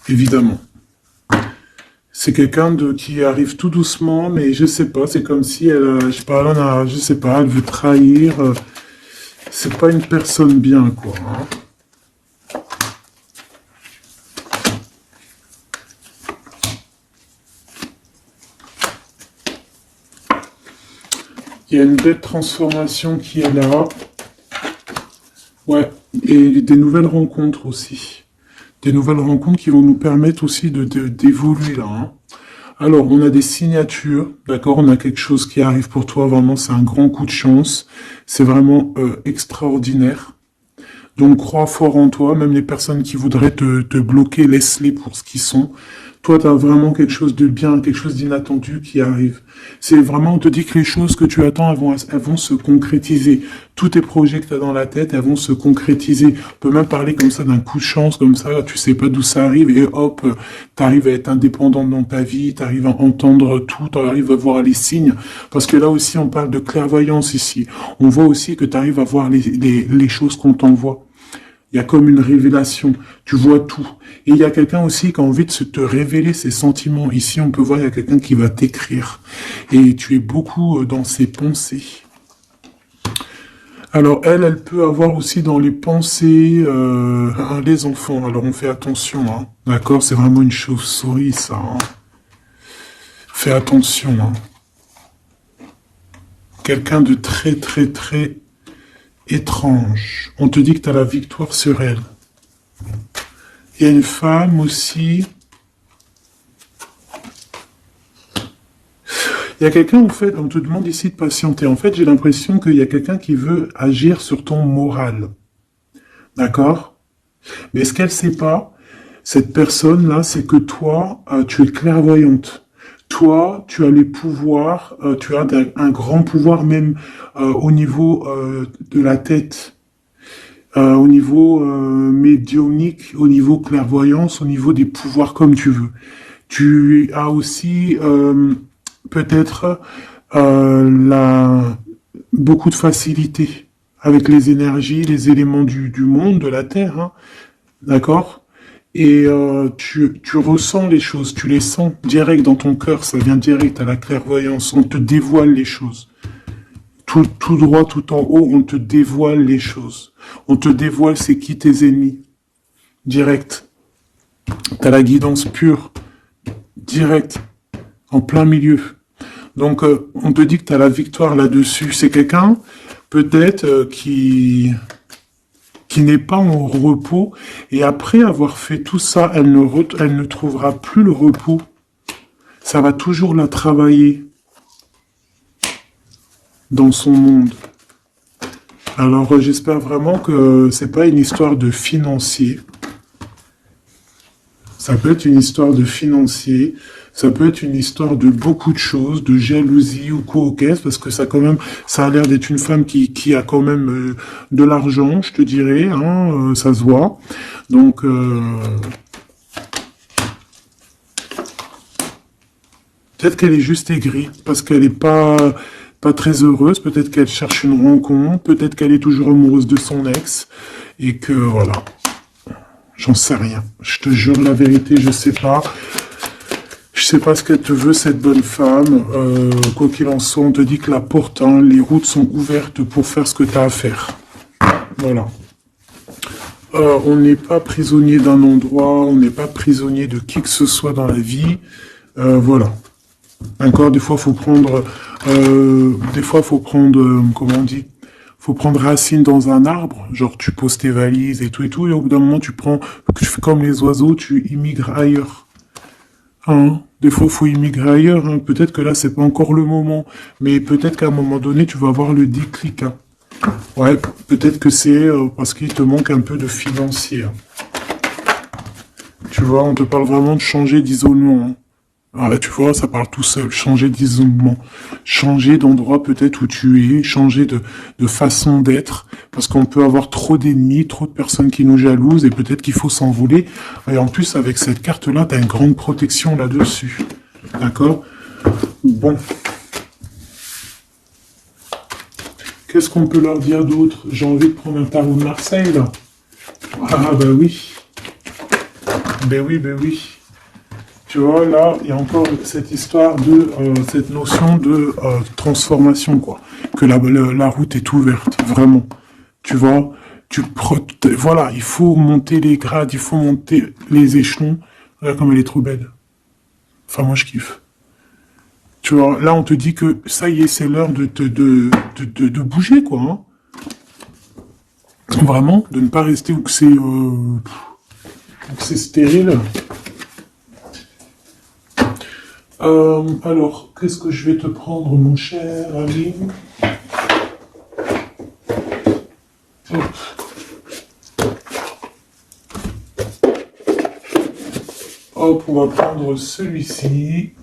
Évidemment. C'est quelqu'un qui arrive tout doucement, mais je sais pas, c'est comme si elle, je sais pas, je sais pas, elle veut trahir. C'est pas une personne bien, quoi, hein. Il y a une belle transformation qui est là. Ouais, et des nouvelles rencontres aussi. Des nouvelles rencontres qui vont nous permettre aussi d'évoluer là, hein. Alors, on a des signatures, d'accord? On a quelque chose qui arrive pour toi, vraiment, c'est un grand coup de chance. C'est vraiment extraordinaire. Donc, crois fort en toi, même les personnes qui voudraient te bloquer, laisse-les pour ce qu'ils sont. Toi, tu as vraiment quelque chose de bien, quelque chose d'inattendu qui arrive. C'est vraiment, on te dit que les choses que tu attends, elles vont se concrétiser. Tous tes projets que tu as dans la tête, elles vont se concrétiser. On peut même parler comme ça d'un coup de chance, comme ça, tu sais pas d'où ça arrive, et hop, tu arrives à être indépendante dans ta vie, tu arrives à entendre tout, tu arrives à voir les signes. Parce que là aussi, on parle de clairvoyance ici. On voit aussi que tu arrives à voir les choses qu'on t'envoie. Il y a comme une révélation, tu vois tout. Et il y a quelqu'un aussi qui a envie de te révéler ses sentiments. Ici, on peut voir, il y a quelqu'un qui va t'écrire. Et tu es beaucoup dans ses pensées. Alors, elle peut avoir aussi dans les pensées les enfants. Alors, on fait attention, hein. D'accord? C'est vraiment une chauve-souris, ça, hein. Fais attention, hein. Quelqu'un de très, très, très étrange. On te dit que tu as la victoire sur elle. Il y a une femme aussi. Il y a quelqu'un, en fait, on te demande ici de patienter. En fait, j'ai l'impression qu'il y a quelqu'un qui veut agir sur ton moral. D'accord? Mais ce qu'elle sait pas, cette personne-là, c'est que toi, tu es clairvoyante. Toi, tu as les pouvoirs, tu as un grand pouvoir même au niveau de la tête, au niveau médiumnique, au niveau clairvoyance, au niveau des pouvoirs comme tu veux. Tu as aussi peut-être beaucoup de facilité avec les énergies, les éléments du monde, de la Terre, hein, d'accord? Et tu ressens les choses, tu les sens direct dans ton cœur, ça vient direct à la clairvoyance, on te dévoile les choses. Tout droit, tout en haut, on te dévoile les choses. On te dévoile c'est qui tes ennemis. Direct. T'as la guidance pure. Direct. En plein milieu. Donc, on te dit que t'as la victoire là-dessus. C'est quelqu'un, peut-être, qui n'est pas en repos, et après avoir fait tout ça, elle ne trouvera plus le repos. Ça va toujours la travailler dans son monde. Alors j'espère vraiment que c'est pas une histoire de financier. Ça peut être une histoire de financier, ça peut être une histoire de beaucoup de choses, de jalousie ou quoi au caisse, parce que ça quand même, ça a l'air d'être une femme qui a quand même de l'argent, je te dirais, hein, ça se voit. Donc, peut-être qu'elle est juste aigrie, parce qu'elle n'est pas très heureuse, peut-être qu'elle cherche une rencontre, peut-être qu'elle est toujours amoureuse de son ex, et que voilà. J'en sais rien. Je te jure la vérité, je sais pas. Je sais pas ce qu'elle te veut, cette bonne femme. Quoi qu'il en soit, on te dit que la porte, hein, les routes sont ouvertes pour faire ce que tu as à faire. Voilà. On n'est pas prisonnier d'un endroit, on n'est pas prisonnier de qui que ce soit dans la vie. Voilà. Encore, des fois, faut prendre, comment on dit, faut prendre racine dans un arbre, genre tu poses tes valises et tout, et au bout d'un moment tu fais comme les oiseaux, tu immigres ailleurs. Hein? Des fois, faut immigrer ailleurs. Hein. Peut-être que là, c'est pas encore le moment, mais peut-être qu'à un moment donné, tu vas avoir le déclic. Hein. Ouais, peut-être que c'est parce qu'il te manque un peu de financier. Hein. Tu vois, on te parle vraiment de changer d'isolement. Hein. Ah, tu vois, ça parle tout seul. Changer d'isolement. Changer d'endroit peut-être où tu es. Changer de façon d'être. Parce qu'on peut avoir trop d'ennemis, trop de personnes qui nous jalousent et peut-être qu'il faut s'envoler. Et en plus, avec cette carte-là, tu as une grande protection là-dessus. D'accord? Bon. Qu'est-ce qu'on peut leur dire d'autre? J'ai envie de prendre un tarot de Marseille, là. Ah, bah oui. Ben oui, ben oui. Tu vois, là, il y a encore cette histoire de, cette notion de transformation, quoi. Que la route est ouverte, vraiment. Tu vois, voilà, il faut monter les grades, il faut monter les échelons. Regarde comme elle est trop belle. Enfin, moi, je kiffe. Tu vois, là, on te dit que ça y est, c'est l'heure de bouger, quoi. Hein. Vraiment, de ne pas rester où que c'est stérile. Alors, qu'est-ce que je vais te prendre, mon cher ami? Hop, on va prendre celui-ci.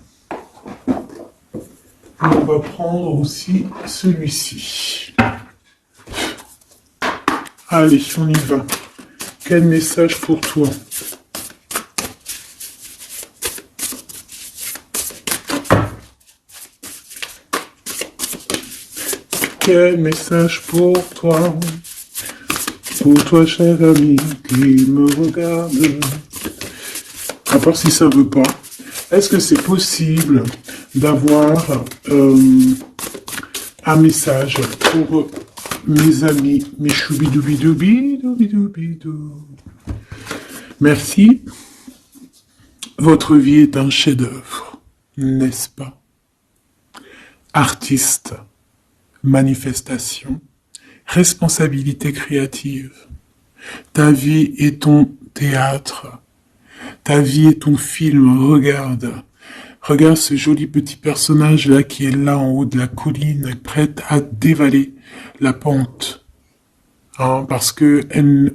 On va prendre aussi celui-ci. Allez, on y va. Quel message pour toi? Quel message pour toi? Pour toi, cher ami, qui me regarde. À part si ça veut pas. Est-ce que c'est possible d'avoir un message pour mes amis, mes choubidoubidoubidoubidoubidou? Merci. Votre vie est un chef-d'œuvre, n'est-ce pas? Artiste, manifestation, responsabilité créative. Ta vie est ton théâtre. Ta vie est ton film. Regarde. Regarde ce joli petit personnage-là qui est là en haut de la colline, prête à dévaler la pente. Hein, parce que elle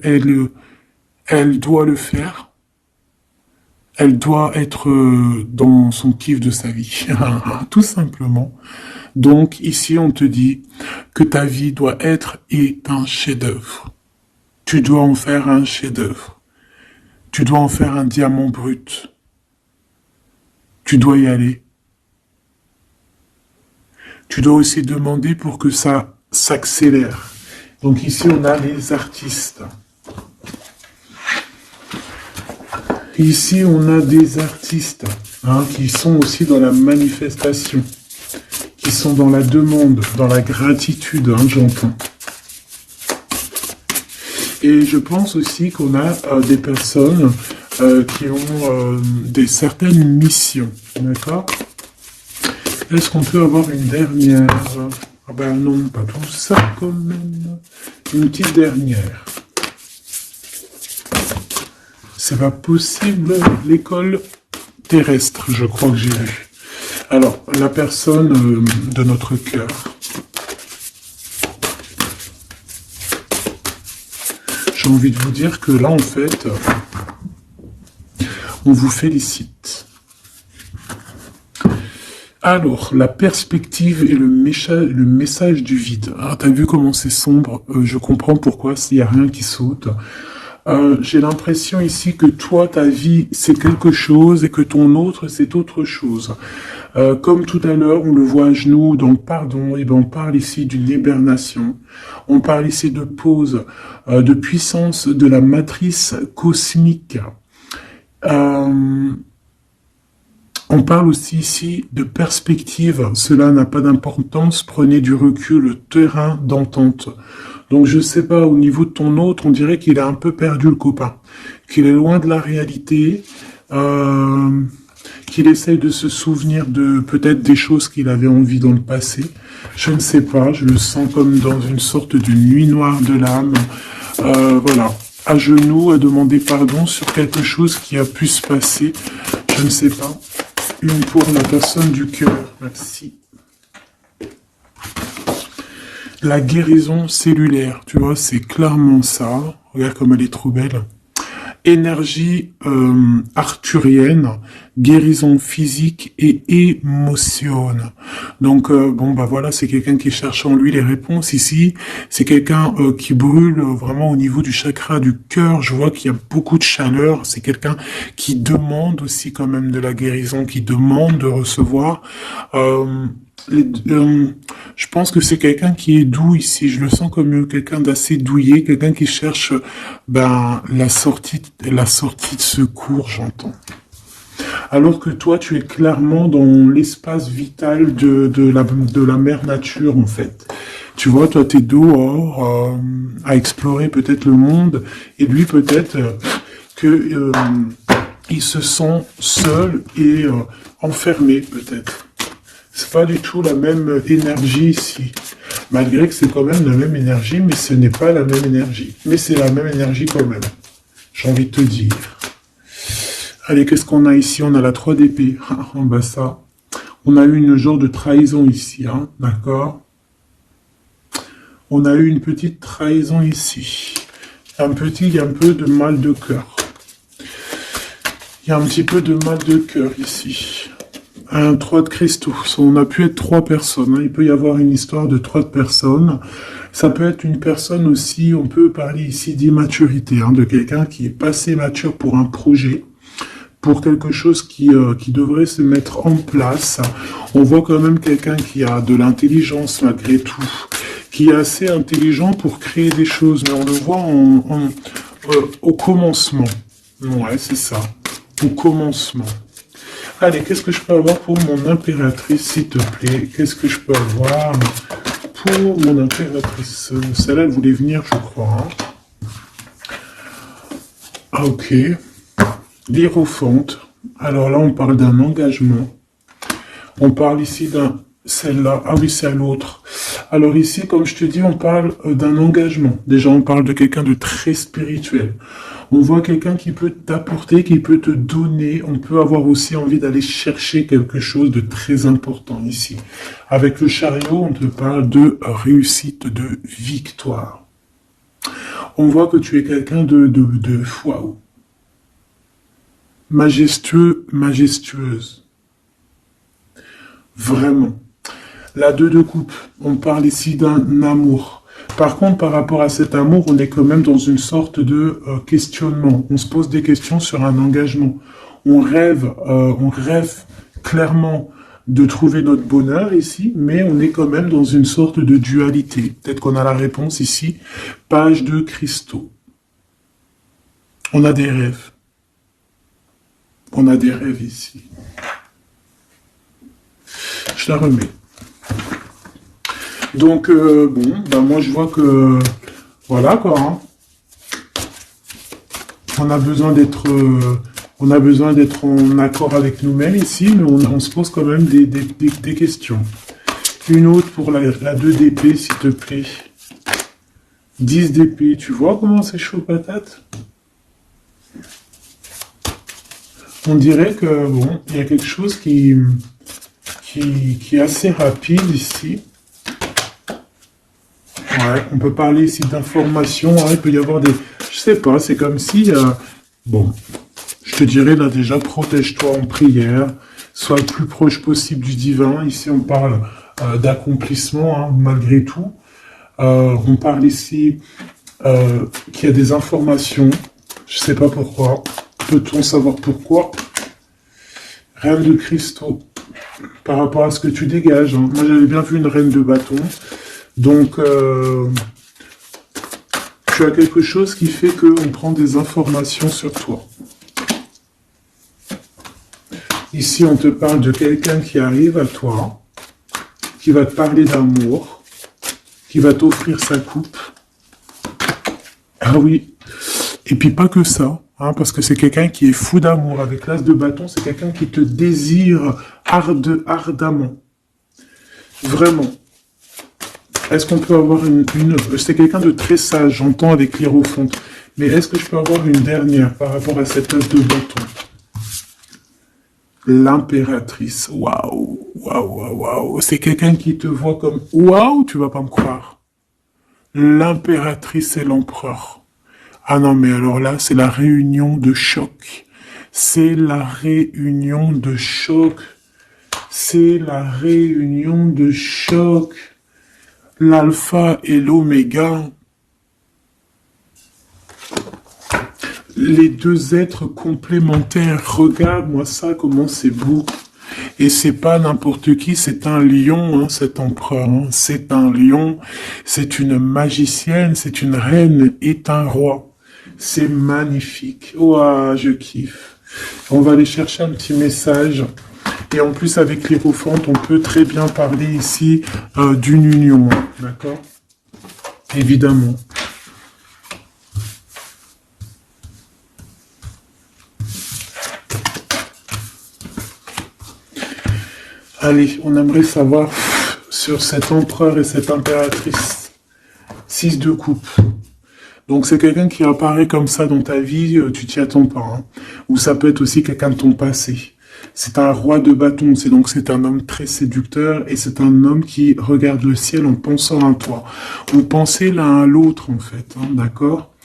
doit le faire. Elle doit être dans son kiff de sa vie. Tout simplement. Donc, ici, on te dit que ta vie doit être un chef-d'œuvre. Tu dois en faire un chef-d'œuvre. Tu dois en faire un diamant brut. Tu dois y aller. Tu dois aussi demander pour que ça s'accélère. Donc ici, on a les artistes. Ici, on a des artistes qui sont aussi dans la manifestation, qui sont dans la demande, dans la gratitude, j'entends. Et je pense aussi qu'on a des personnes qui ont certaines missions, d'accord? Est-ce qu'on peut avoir une dernière? Ah ben non, pas tout ça quand même. Une petite dernière. C'est pas possible, l'école terrestre, je crois que j'ai vu. Alors, la personne de notre cœur. J'ai envie de vous dire que là, en fait, On vous félicite. Alors, la perspective et le message du vide. Ah, t'as vu comment c'est sombre? Je comprends pourquoi s'il n'y a rien qui saute. J'ai l'impression ici que toi, ta vie, c'est quelque chose et que ton autre, c'est autre chose. Comme tout à l'heure, on le voit à genoux, donc pardon, et ben on parle ici d'une hibernation. On parle ici de pause, de puissance de la matrice cosmique. On parle aussi ici de perspective. Cela n'a pas d'importance. Prenez du recul, terrain d'entente. Donc je sais pas, au niveau de ton autre, on dirait qu'il a un peu perdu le copain, qu'il est loin de la réalité, qu'il essaye de se souvenir de peut-être des choses qu'il avait envie dans le passé. Je ne sais pas, je le sens comme dans une sorte de nuit noire de l'âme. Voilà, à genoux, à demander pardon sur quelque chose qui a pu se passer. Je ne sais pas. Une pour la personne du cœur. Merci. La guérison cellulaire, tu vois, c'est clairement ça. Regarde comme elle est trop belle. Énergie arthurienne, guérison physique et émotion. Donc, bon, bah voilà, c'est quelqu'un qui cherche en lui les réponses ici. C'est quelqu'un qui brûle vraiment au niveau du chakra du cœur. Je vois qu'il y a beaucoup de chaleur. C'est quelqu'un qui demande aussi quand même de la guérison, qui demande de recevoir. Je pense que c'est quelqu'un qui est doux ici. Je le sens comme quelqu'un d'assez douillet, quelqu'un qui cherche la sortie de secours, j'entends. Alors que toi, tu es clairement dans l'espace vital de la mère nature, en fait. Tu vois, toi, t'es dehors à explorer peut-être le monde, et lui, peut-être que il se sent seul et enfermé, peut-être. C'est pas du tout la même énergie ici. Malgré que c'est quand même la même énergie, mais ce n'est pas la même énergie. Mais c'est la même énergie quand même. J'ai envie de te dire. Allez, qu'est-ce qu'on a ici? On a la 3 d'épée. En bas ça. On a eu une genre de trahison ici, hein, d'accord? On a eu une petite trahison ici. Il y a un peu de mal de cœur. Il y a un petit peu de mal de cœur ici. Un 3 de cristaux. On a pu être 3 personnes. Hein. Il peut y avoir une histoire de 3 personnes. Ça peut être une personne aussi, on peut parler ici d'immaturité, hein, de quelqu'un qui est pas assez mature pour un projet, pour quelque chose qui devrait se mettre en place. On voit quand même quelqu'un qui a de l'intelligence malgré tout, qui est assez intelligent pour créer des choses, mais on le voit au commencement. Ouais, c'est ça. Au commencement. Allez, qu'est-ce que je peux avoir pour mon impératrice, s'il te plaît? Qu'est-ce que je peux avoir pour mon impératrice? Celle-là, elle voulait venir, je crois. Hein. Ah, ok. L'Hiérophante. Alors là, on parle d'un engagement. On parle ici d'un... Celle-là. Ah oui, c'est à l'autre. Alors ici, comme je te dis, on parle d'un engagement. Déjà, on parle de quelqu'un de très spirituel. On voit quelqu'un qui peut t'apporter, qui peut te donner. On peut avoir aussi envie d'aller chercher quelque chose de très important ici. Avec le chariot, on te parle de réussite, de victoire. On voit que tu es quelqu'un de waouh. Majestueux, majestueuse. Vraiment. La 2 de coupe, on parle ici d'un amour. Par contre, par rapport à cet amour, on est quand même dans une sorte de questionnement. On se pose des questions sur un engagement. On rêve clairement de trouver notre bonheur ici, mais on est quand même dans une sorte de dualité. Peut-être qu'on a la réponse ici. Page de cristaux. On a des rêves. On a des rêves ici. Je la remets. Donc, bon, ben moi je vois que, voilà quoi, hein. On a besoin d'être en accord avec nous-mêmes ici, mais on se pose quand même des questions. Une autre pour la 2 d'épée, s'il te plaît. 10 d'épée, tu vois comment c'est chaud patate? On dirait que, bon, il y a quelque chose qui est assez rapide ici. Ouais, on peut parler ici d'informations, hein, il peut y avoir des... Je sais pas, c'est comme si... bon, je te dirais là déjà, protège-toi en prière, sois le plus proche possible du divin. Ici, on parle d'accomplissement, hein, malgré tout. On parle ici qu'il y a des informations. Je sais pas pourquoi. Peut-on savoir pourquoi? Reine de cristaux. Par rapport à ce que tu dégages. Hein. Moi, j'avais bien vu une reine de bâton. Donc, tu as quelque chose qui fait qu'on prend des informations sur toi. Ici, on te parle de quelqu'un qui arrive à toi, qui va te parler d'amour, qui va t'offrir sa coupe. Ah oui. Et puis pas que ça, hein, parce que c'est quelqu'un qui est fou d'amour. Avec l'as de bâton, c'est quelqu'un qui te désire ardemment. Vraiment. Est-ce qu'on peut avoir une... C'est quelqu'un de très sage, j'entends avec l'hiérophante. Mais est-ce que je peux avoir une dernière par rapport à cette as de bâton? L'impératrice. Waouh, waouh, waouh, waouh. C'est quelqu'un qui te voit comme... Waouh, tu vas pas me croire. L'impératrice et l'empereur. Ah non, mais alors là, c'est la réunion de choc. C'est la réunion de choc. C'est la réunion de choc. L'alpha et l'oméga. Les deux êtres complémentaires. Regarde-moi ça, comment c'est beau. Et c'est pas n'importe qui, c'est un lion, hein, cet empereur. Hein. C'est un lion, c'est une magicienne, c'est une reine et un roi. C'est magnifique. Ouah, je kiffe. On va aller chercher un petit message. Et en plus, avec l'hiérophante, on peut très bien parler ici d'une union. D'accord? Évidemment. Allez, on aimerait savoir sur cet empereur et cette impératrice. 6 de coupe. Donc c'est quelqu'un qui apparaît comme ça dans ta vie, tu t'y attends pas. Hein. Ou ça peut être aussi quelqu'un de ton passé. C'est un roi de bâton, c'est un homme très séducteur et c'est un homme qui regarde le ciel en pensant à toi. Vous pensez l'un à l'autre en fait, hein, d'accord?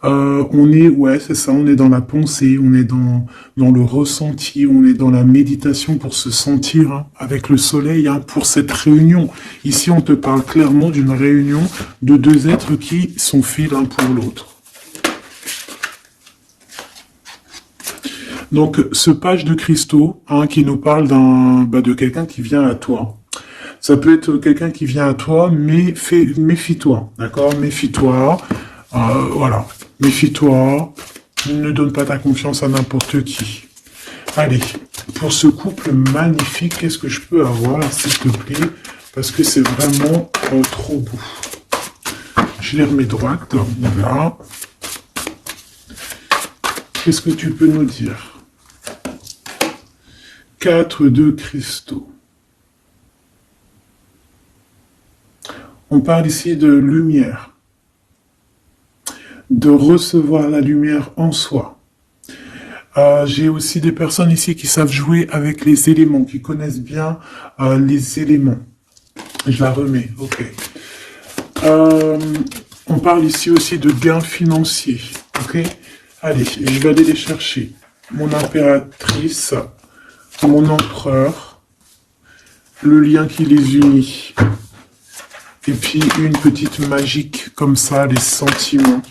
On est, ouais, c'est ça, on est dans la pensée, on est dans le ressenti, on est dans la méditation pour se sentir hein, avec le soleil, hein, pour cette réunion. Ici, on te parle clairement d'une réunion de deux êtres qui sont faits l'un pour l'autre. Donc, ce page de cristaux, hein, qui nous parle de quelqu'un qui vient à toi. Ça peut être quelqu'un qui vient à toi, mais méfie-toi, d'accord? Méfie-toi, voilà. Méfie-toi, ne donne pas ta confiance à n'importe qui. Allez, pour ce couple magnifique, qu'est-ce que je peux avoir, s'il te plaît? Parce que c'est vraiment trop beau. Je les remets droite, voilà. Qu'est-ce que tu peux nous dire? 4 de cristaux. On parle ici de lumière. De recevoir la lumière en soi. J'ai aussi des personnes ici qui savent jouer avec les éléments, qui connaissent bien les éléments. Je la remets, ok. On parle ici aussi de gains financiers, ok. Allez, je vais aller les chercher. Mon impératrice, mon empereur, le lien qui les unit. Et puis une petite magique comme ça, les sentiments.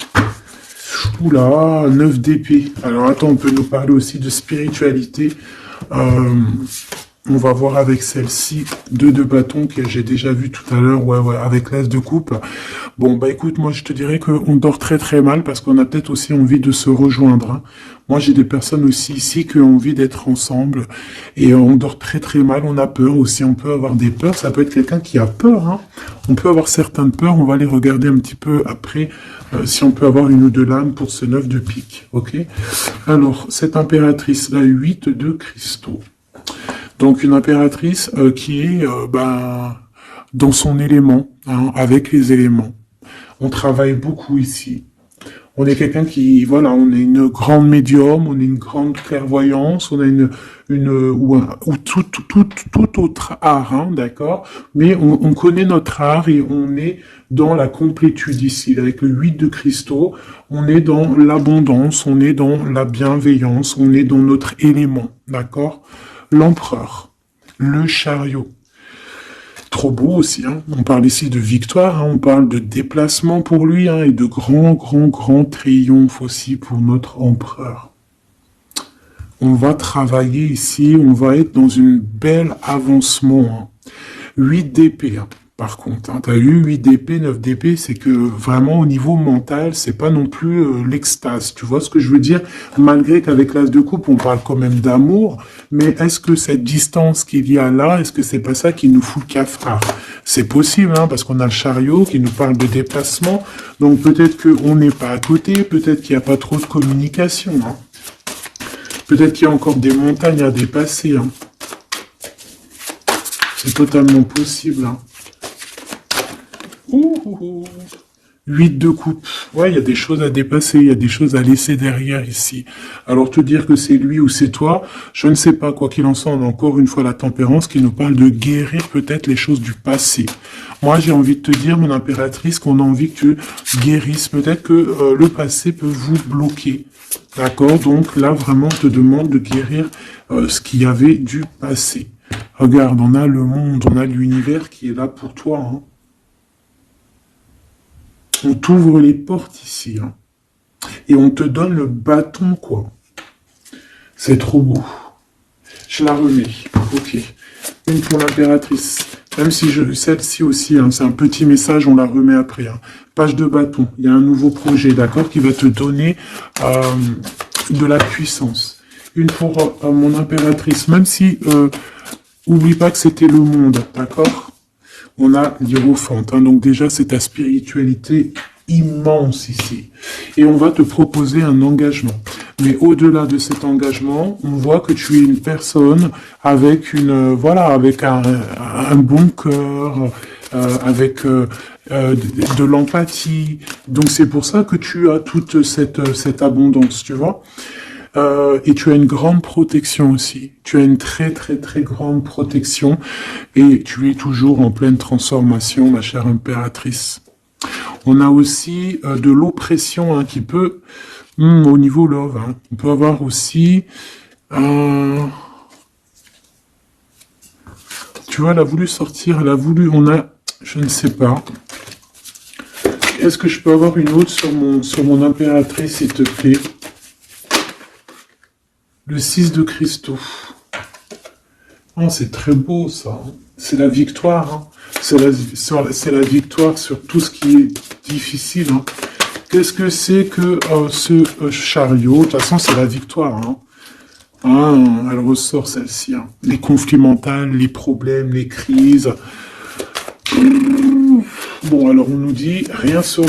Oula, 9 d'épée. Alors attends, on peut nous parler aussi de spiritualité. On va voir avec celle-ci, 2 de bâton que j'ai déjà vu tout à l'heure, ouais, avec l'as de coupe. Bon, bah écoute, moi je te dirais qu'on dort très très mal parce qu'on a peut-être aussi envie de se rejoindre. Hein. Moi j'ai des personnes aussi ici qui ont envie d'être ensemble et on dort très très mal, on a peur aussi, on peut avoir des peurs, ça peut être quelqu'un qui a peur. Hein. On peut avoir certaines peurs, on va les regarder un petit peu après si on peut avoir une ou deux lames pour ce 9 de pique, ok? Alors, cette impératrice, la 8 de cristaux. Donc une impératrice qui est dans son élément, hein, avec les éléments. On travaille beaucoup ici. On est quelqu'un qui, voilà, on est une grande médium, on est une grande clairvoyance, on a ou tout autre art, hein, d'accord? Mais on connaît notre art et on est dans la complétude ici. Avec le 8 de cristaux, on est dans l'abondance, on est dans la bienveillance, on est dans notre élément, d'accord? L'empereur, le chariot. Trop beau aussi, hein. On parle ici de victoire, hein. On parle de déplacement pour lui, hein, et de grands triomphes aussi pour notre empereur. On va travailler ici, on va être dans une belle avancement, hein. 8 d'épée, hein. Par contre, hein, tu as eu 8 d'épée, 9 d'épée, c'est que vraiment au niveau mental, c'est pas non plus l'extase. Tu vois ce que je veux dire? Malgré qu'avec l'as de coupe, on parle quand même d'amour, mais est-ce que cette distance qu'il y a là, est-ce que c'est pas ça qui nous fout le cafard? C'est possible, hein, parce qu'on a le chariot qui nous parle de déplacement, donc peut-être qu'on n'est pas à côté, peut-être qu'il n'y a pas trop de communication, hein. Peut-être qu'il y a encore des montagnes à dépasser, hein. C'est totalement possible, hein. 8 de coupe. Ouais, il y a des choses à dépasser, il y a des choses à laisser derrière ici. Alors te dire que c'est lui ou c'est toi, je ne sais pas. Quoi qu'il en soit, on a encore une fois la tempérance qui nous parle de guérir peut-être les choses du passé. Moi, j'ai envie de te dire, mon impératrice, qu'on a envie que tu guérisses. Peut-être que le passé peut vous bloquer. D'accord? Donc là, vraiment, on te demande de guérir ce qu'il y avait du passé. Regarde, on a le monde, on a l'univers qui est là pour toi, hein. On t'ouvre les portes ici, hein. Et on te donne le bâton, quoi. C'est trop beau. Je la remets. Ok. Une pour l'impératrice. Même si celle-ci aussi, hein, c'est un petit message, on la remet après, hein. Page de bâton. Il y a un nouveau projet, d'accord, qui va te donner de la puissance. Une pour mon impératrice. Même si, oublie pas que c'était le monde, d'accord? On a l'hiérophante, hein, donc déjà c'est ta spiritualité immense ici. Et on va te proposer un engagement. Mais au-delà de cet engagement, on voit que tu es une personne avec avec un bon cœur, avec de l'empathie. Donc c'est pour ça que tu as toute cette abondance, tu vois. Et tu as une grande protection aussi. Tu as une très grande protection et tu es toujours en pleine transformation, ma chère impératrice. On a aussi de l'oppression, hein, qui peut, au niveau love, hein, on peut avoir aussi, tu vois, elle a voulu sortir, je ne sais pas. Est-ce que je peux avoir une autre sur mon impératrice, s'il te plaît? Le 6 de cristaux. Oh, c'est très beau, ça. C'est la victoire, hein. C'est la victoire sur tout ce qui est difficile, hein. Qu'est-ce que c'est que ce chariot? De toute façon, c'est la victoire, hein. Ah, elle ressort, celle-ci, hein. Les conflits mentaux, les problèmes, les crises. Bon, alors on nous dit rien sur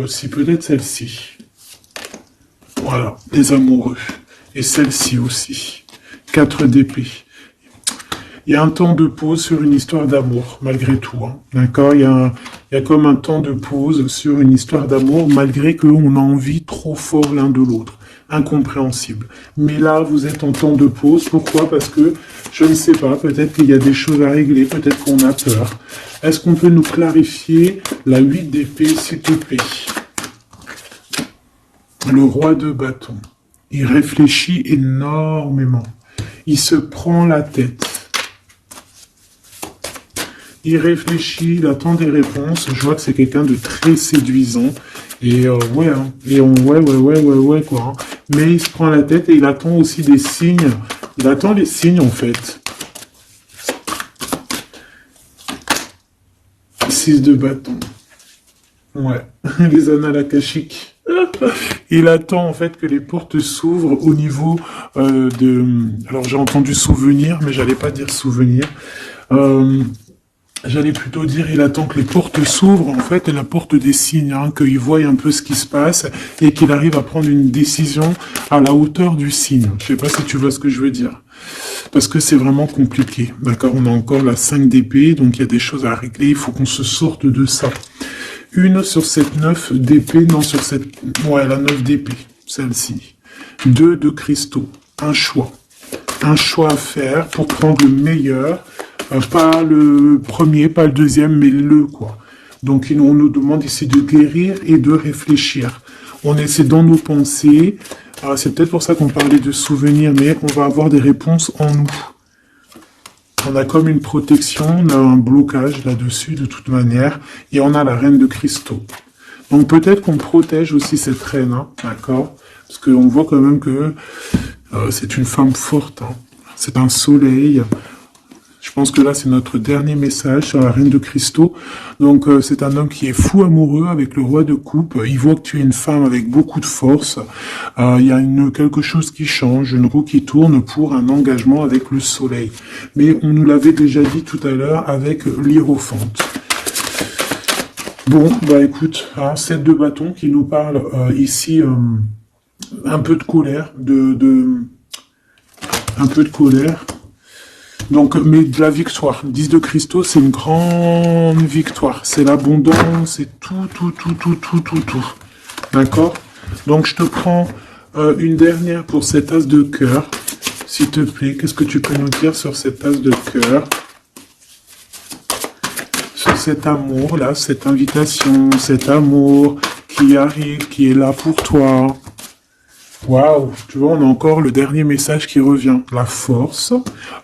si peut-être celle-ci. Voilà, les amoureux. Et celle-ci aussi. 4 d'épée. Il y a un temps de pause sur une histoire d'amour, malgré tout, hein. D'accord? Il y a comme un temps de pause sur une histoire d'amour, malgré qu'on a envie trop fort l'un de l'autre. Incompréhensible. Mais là, vous êtes en temps de pause. Pourquoi? Parce que, je ne sais pas, peut-être qu'il y a des choses à régler, peut-être qu'on a peur. Est-ce qu'on peut nous clarifier la 8 d'épée, s'il te plaît? Le roi de bâton. Il réfléchit énormément. Il se prend la tête. Il réfléchit, il attend des réponses. Je vois que c'est quelqu'un de très séduisant. Et ouais, hein. Et ouais, quoi. Hein. Mais il se prend la tête et il attend aussi des signes. Il attend les signes, en fait. 6 de bâton. Ouais. Les annales akashiques. Il attend en fait que les portes s'ouvrent au niveau Alors j'ai entendu souvenir, mais j'allais pas dire souvenir. J'allais plutôt dire il attend que les portes s'ouvrent en fait et la porte des signes, hein, qu'il voie un peu ce qui se passe et qu'il arrive à prendre une décision à la hauteur du signe. Je sais pas si tu vois ce que je veux dire. Parce que c'est vraiment compliqué. D'accord, on a encore la 5 d'épée, donc il y a des choses à régler, il faut qu'on se sorte de ça. Une sur cette 9 d'épée, non, sur cette... Ouais, la 9 d'épée, celle-ci. 2 de cristaux, un choix. Un choix à faire pour prendre le meilleur. Pas le premier, pas le deuxième, mais le, quoi. Donc, on nous demande ici de guérir et de réfléchir. On essaie dans nos pensées. C'est peut-être pour ça qu'on parlait de souvenirs, mais on va avoir des réponses en nous. On a comme une protection, on a un blocage là-dessus de toute manière, et on a la reine de cristaux. Donc peut-être qu'on protège aussi cette reine, hein, d'accord? Parce qu'on voit quand même que c'est une femme forte, hein. C'est un soleil. Je pense que là, c'est notre dernier message sur la reine de cristaux. Donc, c'est un homme qui est fou amoureux avec le roi de coupe. Il voit que tu es une femme avec beaucoup de force. Il y a quelque chose qui change, une roue qui tourne pour un engagement avec le soleil. Mais on nous l'avait déjà dit tout à l'heure avec l'hiérophante. Bon, bah écoute, 7 de bâton qui nous parle ici un peu de colère, un peu de colère. Donc, mais de la victoire. 10 de cristaux, c'est une grande victoire. C'est l'abondance, c'est tout. D'accord? Donc, je te prends une dernière pour cet as de cœur. S'il te plaît, qu'est-ce que tu peux nous dire sur cet as de cœur? Sur cet amour, là, cette invitation, cet amour qui arrive, qui est là pour toi. Waouh, tu vois, on a encore le dernier message qui revient. La force,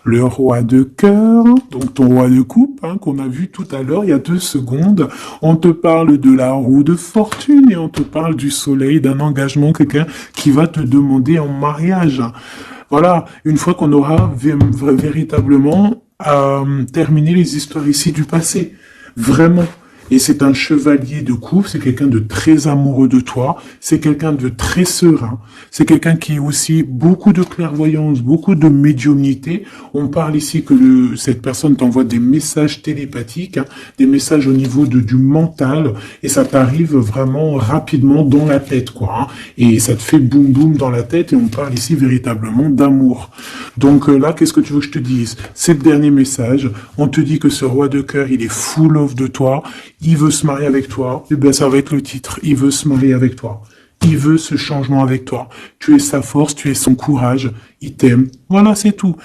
le roi de cœur, donc ton roi de coupe, hein, qu'on a vu tout à l'heure, il y a 2 secondes. On te parle de la roue de fortune et on te parle du soleil, d'un engagement, quelqu'un qui va te demander en mariage. Voilà, une fois qu'on aura véritablement terminé les histoires ici du passé. Vraiment. Et c'est un chevalier de coupe, c'est quelqu'un de très amoureux de toi, c'est quelqu'un de très serein, c'est quelqu'un qui a aussi beaucoup de clairvoyance, beaucoup de médiumnité. On parle ici que cette personne t'envoie des messages télépathiques, hein, des messages au niveau du mental, et ça t'arrive vraiment rapidement dans la tête, quoi. Hein, et ça te fait boum boum dans la tête, et on parle ici véritablement d'amour. Donc là, qu'est-ce que tu veux que je te dise? C'est le dernier message. On te dit que ce roi de cœur, il est full of de toi. Il veut se marier avec toi. Et bien, ça va être le titre. Il veut se marier avec toi. Il veut ce changement avec toi. Tu es sa force, tu es son courage. Il t'aime. Voilà, c'est tout.